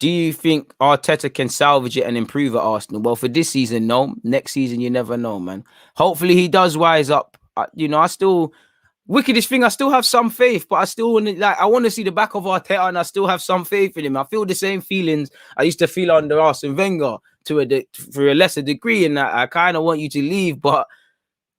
Do you think Arteta can salvage it and improve at Arsenal? Well, for this season, no. Next season, you never know, man. Hopefully, he does rise up. I still... Wickedest thing, I still have some faith, but I want to see the back of Arteta, and I still have some faith in him. I feel the same feelings I used to feel under Arsene Wenger for a lesser degree, in that I kind of want you to leave, but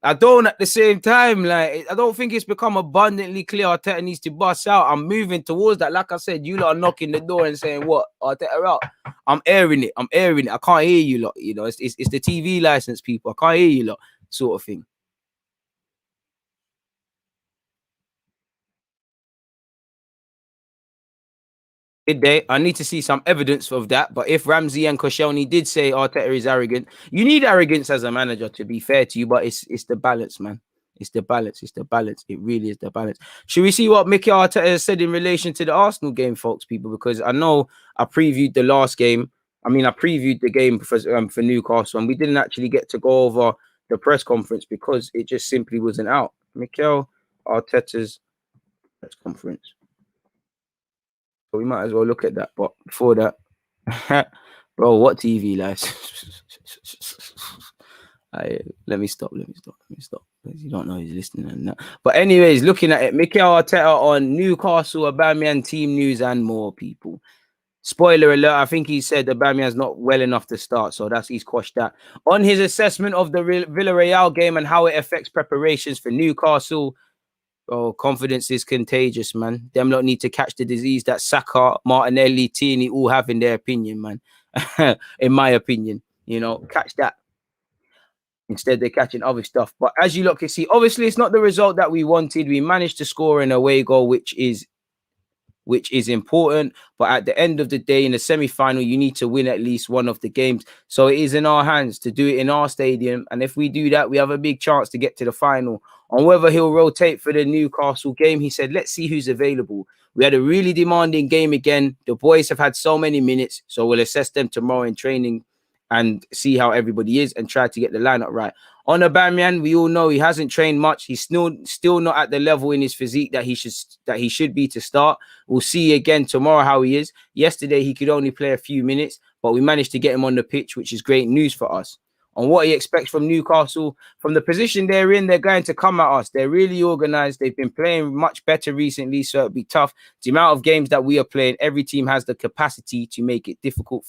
I don't at the same time. Like, I don't think it's become abundantly clear Arteta needs to bust out. I'm moving towards that. Like I said, you lot are knocking the door and saying, what, Arteta out? I'm airing it. I can't hear you lot. It's the TV license, people. I can't hear you lot, sort of thing. Did they? I need to see some evidence of that. But if Ramsey and Koscielny did say Arteta is arrogant, you need arrogance as a manager, to be fair to you. But it's the balance, man. It's the balance. It's the balance. It really is the balance. Should we see what Mikel Arteta has said in relation to the Arsenal game, folks, people? Because I know I previewed the last game. I previewed the game for Newcastle, and we didn't actually get to go over the press conference because it just simply wasn't out. Mikel Arteta's press conference. So we might as well look at that. But before that, Bro, what TV lives? Let me stop. You don't know who's listening and that. But anyways, looking at it, Mikel Arteta on Newcastle, Aubameyang team news and more, people. Spoiler alert, I think he said Aubameyang's not well enough to start, so he's quashed that. On his assessment of the Villarreal game and how it affects preparations for Newcastle, oh, confidence is contagious, man. Them lot need to catch the disease that Saka, Martinelli, Tierney all have in their opinion, man. In my opinion, catch that. Instead, they're catching other stuff. But as you look can see, obviously, it's not the result that we wanted. We managed to score an away goal, which is important. But at the end of the day, in the semi-final, you need to win at least one of the games. So it is in our hands to do it in our stadium. And if we do that, we have a big chance to get to the final. On whether he'll rotate for the Newcastle game, he said, let's see who's available. We had a really demanding game again. The boys have had so many minutes, so we'll assess them tomorrow in training and see how everybody is and try to get the lineup right. On Aubameyang, we all know he hasn't trained much. He's still not at the level in his physique that he should be to start. We'll see again tomorrow how he is. Yesterday, he could only play a few minutes, but we managed to get him on the pitch, which is great news for us. On what he expects from Newcastle, from the position they're in, they're going to come at us. They're really organized. They've been playing much better recently, so it'll be tough. The amount of games that we are playing, every team has the capacity to make it difficult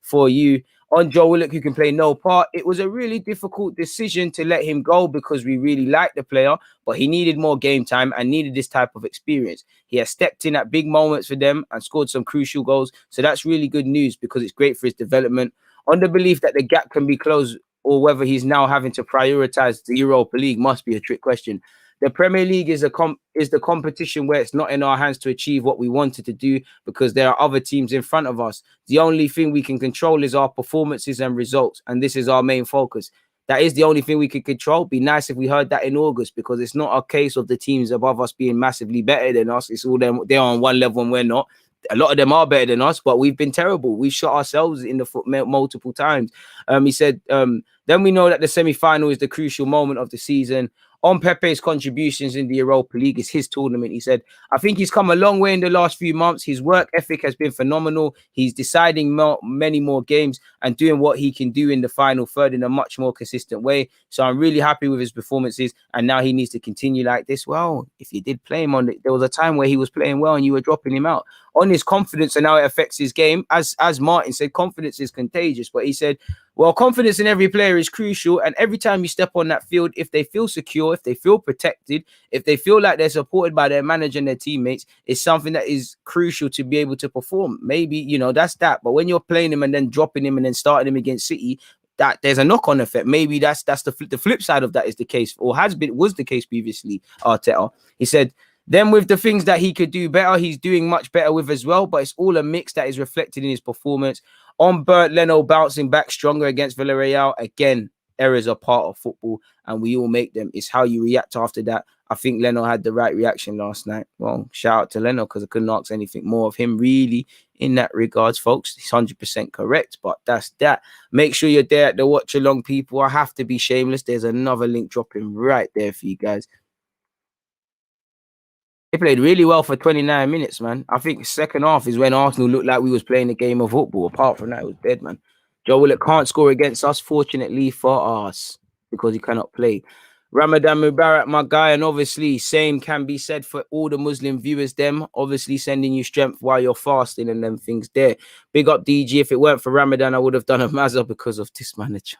for you. On Joe Willock, who can play no part, it was a really difficult decision to let him go because we really liked the player, but he needed more game time and needed this type of experience. He has stepped in at big moments for them and scored some crucial goals, so that's really good news because it's great for his development. On the belief that the gap can be closed or whether he's now having to prioritize the Europa League must be a trick question. The Premier League is the competition where it's not in our hands to achieve what we wanted to do because there are other teams in front of us. The only thing we can control is our performances and results, and this is our main focus. That is the only thing we can control. Be nice if we heard that in August because it's not a case of the teams above us being massively better than us. It's all them. They're on one level and we're not. A lot of them are better than us, but we've been terrible. We've shot ourselves in the foot multiple times. He said, then we know that the semi-final is the crucial moment of the season. On Pepe's contributions in the Europa League, it's his tournament. He said, I think he's come a long way in the last few months. His work ethic has been phenomenal. He's deciding many more games and doing what he can do in the final third in a much more consistent way. So I'm really happy with his performances. And now he needs to continue like this. Well, if you did play him there was a time where he was playing well and you were dropping him out. On his confidence and how it affects his game, as Martin said, confidence is contagious. But he said, well, confidence in every player is crucial. And every time you step on that field, if they feel secure, if they feel protected, if they feel like they're supported by their manager and their teammates, it's something that is crucial to be able to perform. Maybe, that's that. But when you're playing him and then dropping him and then starting him against City, that there's a knock-on effect. Maybe that's the flip side of that is the case or was the case previously, Arteta. He said, then with the things that he could do better, he's doing much better with as well, but it's all a mix that is reflected in his performance. On Bert Leno bouncing back stronger against Villarreal. Again, errors are part of football and we all make them. It's how you react after that. I think Leno had the right reaction last night. Well, shout out to Leno because I couldn't ask anything more of him really in that regards, folks. He's 100% correct, but that's that. Make sure you're there at the watch along, people. I have to be shameless. There's another link dropping right there for you guys. They played really well for 29 minutes, man. I think second half is when Arsenal looked like we was playing a game of football. Apart from that, it was dead, man. Joe Willock can't score against us, fortunately for us, because he cannot play. Ramadan Mubarak, my guy, and obviously same can be said for all the Muslim viewers, them obviously sending you strength while you're fasting and them things there. Big up DG. If it weren't for Ramadan, I would have done a mazza because of this manager.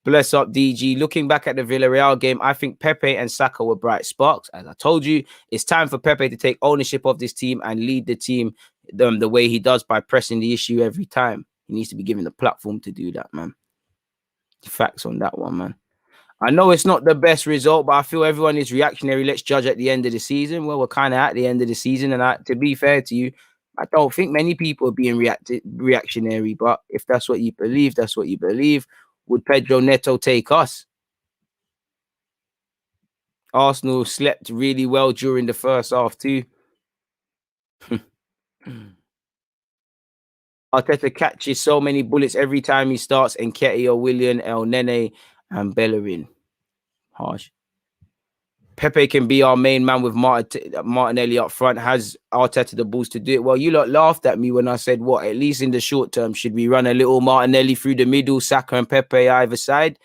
Bless up, DG. Looking back at the Villarreal game, I think Pepe and Saka were bright sparks. As I told you, it's time for Pepe to take ownership of this team and lead the team the way he does by pressing the issue every time. He needs to be given the platform to do that, man. Facts on that one, man. I know it's not the best result, but I feel everyone is reactionary. Let's judge at the end of the season. Well, we're kind of at the end of the season, and to be fair to you, I don't think many people are being reactionary, but if that's what you believe, that's what you believe. Would Pedro Neto take us? Arsenal slept really well during the first half too. Arteta catches so many bullets every time he starts Nketiah, Willian, El Nene, and Bellerin. Harsh. Pepe can be our main man with Martinelli up front. Has Arteta the balls to do it? Well, you lot laughed at me when I said, what, at least in the short term, should we run a little Martinelli through the middle, Saka and Pepe either side?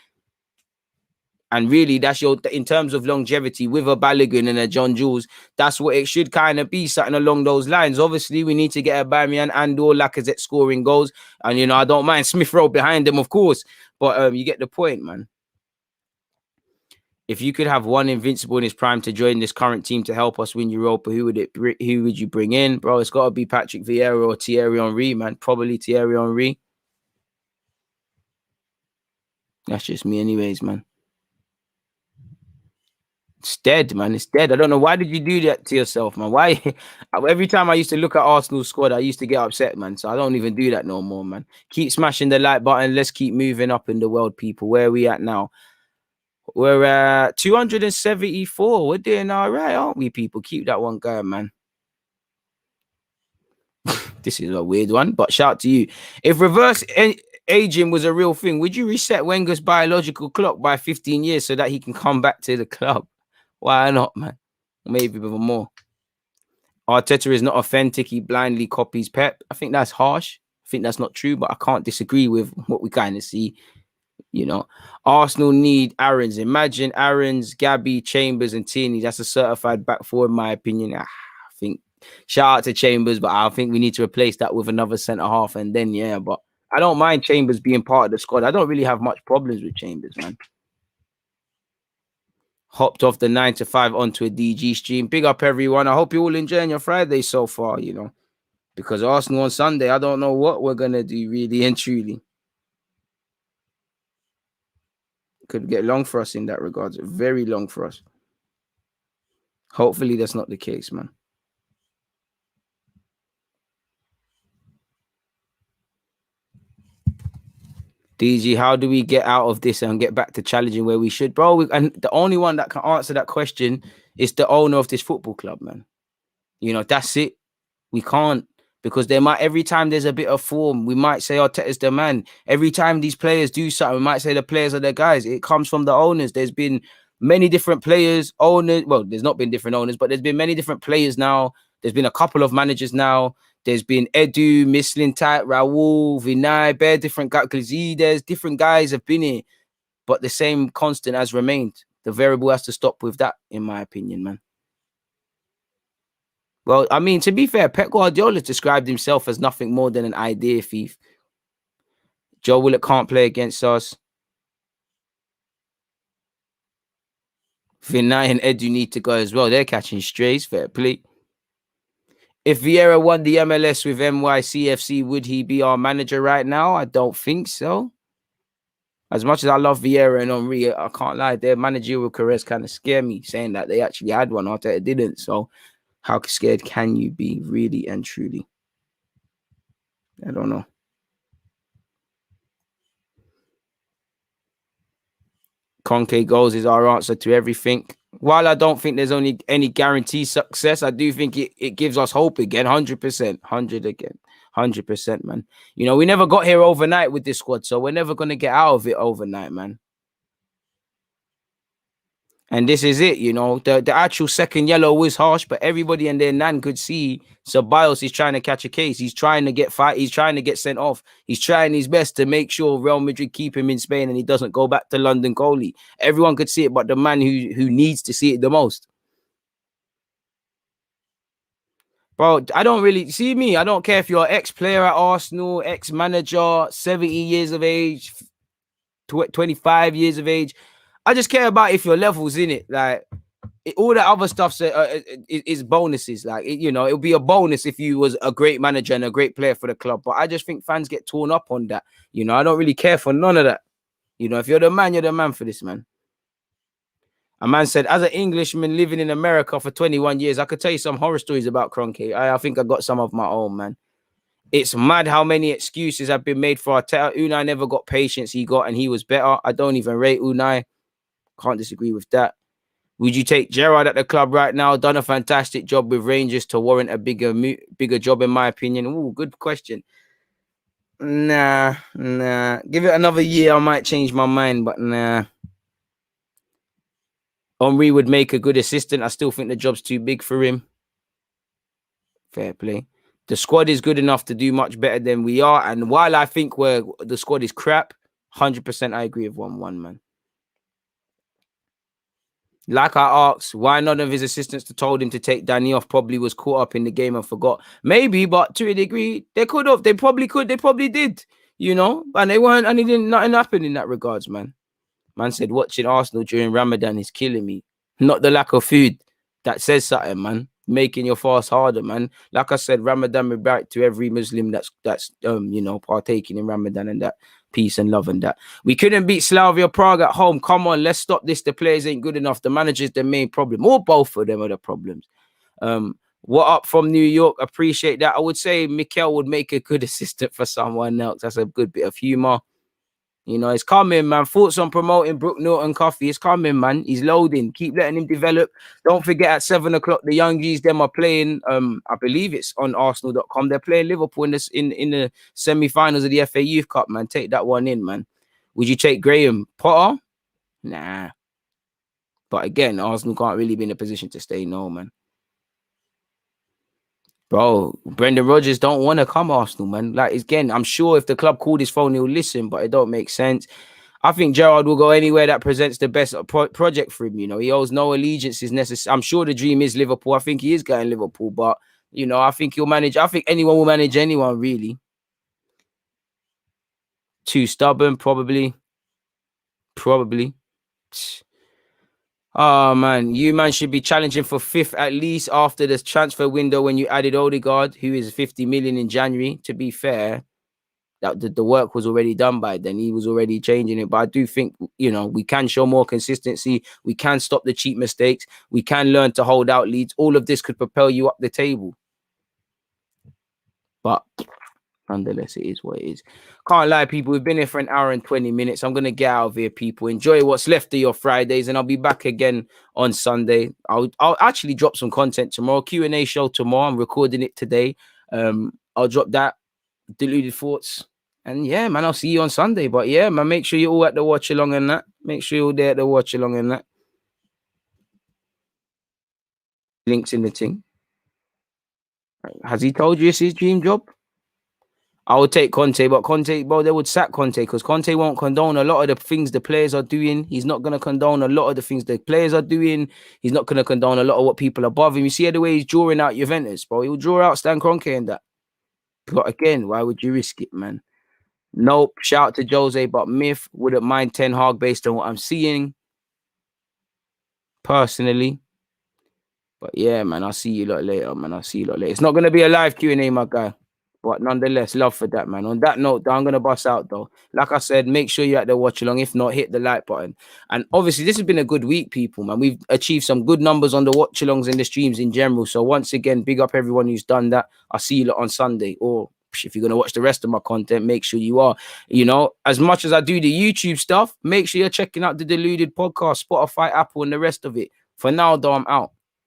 And really, that's in terms of longevity with a Balogun and a John Jules, that's what it should kind of be, something along those lines. Obviously, we need to get a Aubameyang and or Lacazette scoring goals. And, I don't mind Smith Rowe behind them, of course. But you get the point, man. If you could have one invincible in his prime to join this current team to help us win Europa, who would you bring in? Bro, it's got to be Patrick Vieira or Thierry Henry, man. Probably Thierry Henry. That's just me anyways, man. It's dead, man. It's dead. I don't know. Why did you do that to yourself, man? Why? Every time I used to look at Arsenal's squad, I used to get upset, man. So I don't even do that no more, man. Keep smashing the like button. Let's keep moving up in the world, people. Where are we at now? We're at 274. We're doing all right, aren't we, people? Keep that one going, man. This is a weird one, but shout out to you. If reverse aging was a real thing, would you reset Wenger's biological clock by 15 years so that he can come back to the club? Why not, man? Maybe even more. Arteta is not authentic. He blindly copies Pep. I think that's harsh. I think that's not true, but I can't disagree with what we kind of see. Arsenal need Aarons. Imagine Aarons, Gabby, Chambers, and Tierney. That's a certified back four, in my opinion. I think shout out to Chambers, but I think we need to replace that with another centre half. And then, yeah, but I don't mind Chambers being part of the squad. I don't really have much problems with Chambers, man. Hopped off the 9 to 5 onto a DG stream. Big up, everyone. I hope you're all enjoying your Friday so far, because Arsenal on Sunday, I don't know what we're going to do, really and truly. Could get long for us in that regard. Very long for us. Hopefully that's not the case, man. DG, how do we get out of this and get back to challenging where we should? Bro, and the only one that can answer that question is the owner of this football club, man. That's it. We can't. Because every time there's a bit of form, we might say Arteta's the man. Every time these players do something, we might say the players are the guys. It comes from the owners. There's been many different players, owners. Well, there's not been different owners, but there's been many different players now. There's been a couple of managers now. There's been Edu, Mislintat, Raul, Vinay, bare different guys. There's different guys have been here, but the same constant has remained. The variable has to stop with that, in my opinion, man. Well, I mean, to be fair, Pep Guardiola described himself as nothing more than an idea thief. Joe Willock can't play against us. Vinay and Edu need to go as well. They're catching strays, fair play. If Vieira won the MLS with NYCFC, would he be our manager right now? I don't think so. As much as I love Vieira and Henry, I can't lie, their managerial careers kind of scare me, saying that they actually had one. Arteta didn't, so how scared can you be, really and truly? I don't know. Conke goals is our answer to everything. While I don't think there's only any guaranteed success, I do think it gives us hope again. 100%. 100 again. 100%, man. We never got here overnight with this squad, so we're never going to get out of it overnight, man. And this is it, the actual second yellow was harsh, but everybody and their nan could see Ceballos is trying to catch a case. He's trying to get fight. He's trying to get sent off. He's trying his best to make sure Real Madrid keep him in Spain and he doesn't go back to London Coley. Everyone could see it, but the man who needs to see it the most. Bro, I don't really see me. I don't care if you're ex-player at Arsenal, ex-manager, 70 years of age, 25 years of age. I just care about if your level's in it. Like, all that other stuff is bonuses. Like, it'll be a bonus if you was a great manager and a great player for the club. But I just think fans get torn up on that. I don't really care for none of that. If you're the man for this, man. A man said, as an Englishman living in America for 21 years, I could tell you some horror stories about Kroenke. I think I got some of my own, man. It's mad how many excuses have been made for Arteta. Unai never got patience and he was better. I don't even rate Unai. Can't disagree with that. Would you take Gerrard at the club right now? Done a fantastic job with Rangers to warrant a bigger job, in my opinion. Ooh, good question. Nah. Give it another year. I might change my mind, but nah. Henry would make a good assistant. I still think the job's too big for him. Fair play. The squad is good enough to do much better than we are. And while I think the squad is crap, 100% I agree with 1-1, man. Like I asked, why none of his assistants told him to take Danny off? Probably was caught up in the game and forgot. Maybe, but to a degree, they could have. They probably could. They probably did. You know, and they weren't. And it didn't. Nothing happened in that regards, man. Man said watching Arsenal during Ramadan is killing me. Not the lack of food. That says something, man. Making your fast harder, man. Like I said, Ramadan Mubarak to every Muslim that's you know, partaking in Ramadan and that. Peace and love and that. We couldn't beat Slavia Prague at home. Come on, let's stop this. The players ain't good enough. The manager's the main problem. Or both of them are the problems. What up from New York? Appreciate that. I would say Mikel would make a good assistant for someone else. That's a good bit of humor. You know, it's coming, man. Thoughts on promoting Brook Norton Coffee? It's coming, man. He's loading. Keep letting him develop. Don't forget at 7 o'clock, the youngies, them are playing. I believe it's on Arsenal.com. They're playing Liverpool in the semi-finals of the FA Youth Cup, man. Take that one in, man. Would you take Graham Potter? Nah. But again, Arsenal can't really be in a position to stay, no, man. Bro, Brendan Rodgers don't want to come Arsenal, man. Like, again, I'm sure if the club called his phone, he'll listen, but it don't make sense. I think Gerrard will go anywhere that presents the best project for him. You know, he owes no allegiance is necessary. I'm sure the dream is Liverpool. I think he is going Liverpool, but, you know, I think he'll manage. I think anyone will manage anyone, really. Too stubborn, probably. Oh, man, you man should be challenging for 5th at least after the transfer window when you added Odegaard, who is 50 million in January. To be fair, that the work was already done by then. He was already changing it. But I do think, you know, we can show more consistency. We can stop the cheap mistakes. We can learn to hold out leads. All of this could propel you up the table. But nonetheless, it is what it is. Can't lie, people. We've been here for an hour and 20 minutes. I'm going to get out of here, people. Enjoy what's left of your Fridays, and I'll be back again on Sunday. I'll actually drop some content tomorrow. Q&A show tomorrow. I'm recording it today. I'll drop that. Deluded thoughts. And yeah, man, I'll see you on Sunday. But yeah, man, make sure you're all at the watch along and that. Make sure you're all there at the watch along and that. Links in the thing. Has he told you it's his dream job? I would take Conte, but Conte, bro, they would sack Conte because Conte won't condone a lot of the things the players are doing. He's not going to condone a lot of the things the players are doing. He's not going to condone a lot of what people above him. You see the way he's drawing out Juventus, bro. He'll draw out Stan Kroenke and that. But again, why would you risk it, man? Nope. Shout out to Jose, but Myth wouldn't mind Ten Hag based on what I'm seeing personally. But yeah, man, I'll see you lot later, man. It's not going to be a live Q&A, my guy. But nonetheless, love for that, man. On that note, I'm going to bust out, though. Like I said, make sure you're at the watch along. If not, hit the like button. And obviously, this has been a good week, people, man. We've achieved some good numbers on the watch alongs and the streams in general. So once again, big up everyone who's done that. I'll see you lot on Sunday. Or if you're going to watch the rest of my content, make sure you are. You know, as much as I do the YouTube stuff, make sure you're checking out the Deluded podcast, Spotify, Apple, and the rest of it. For now, though, I'm out.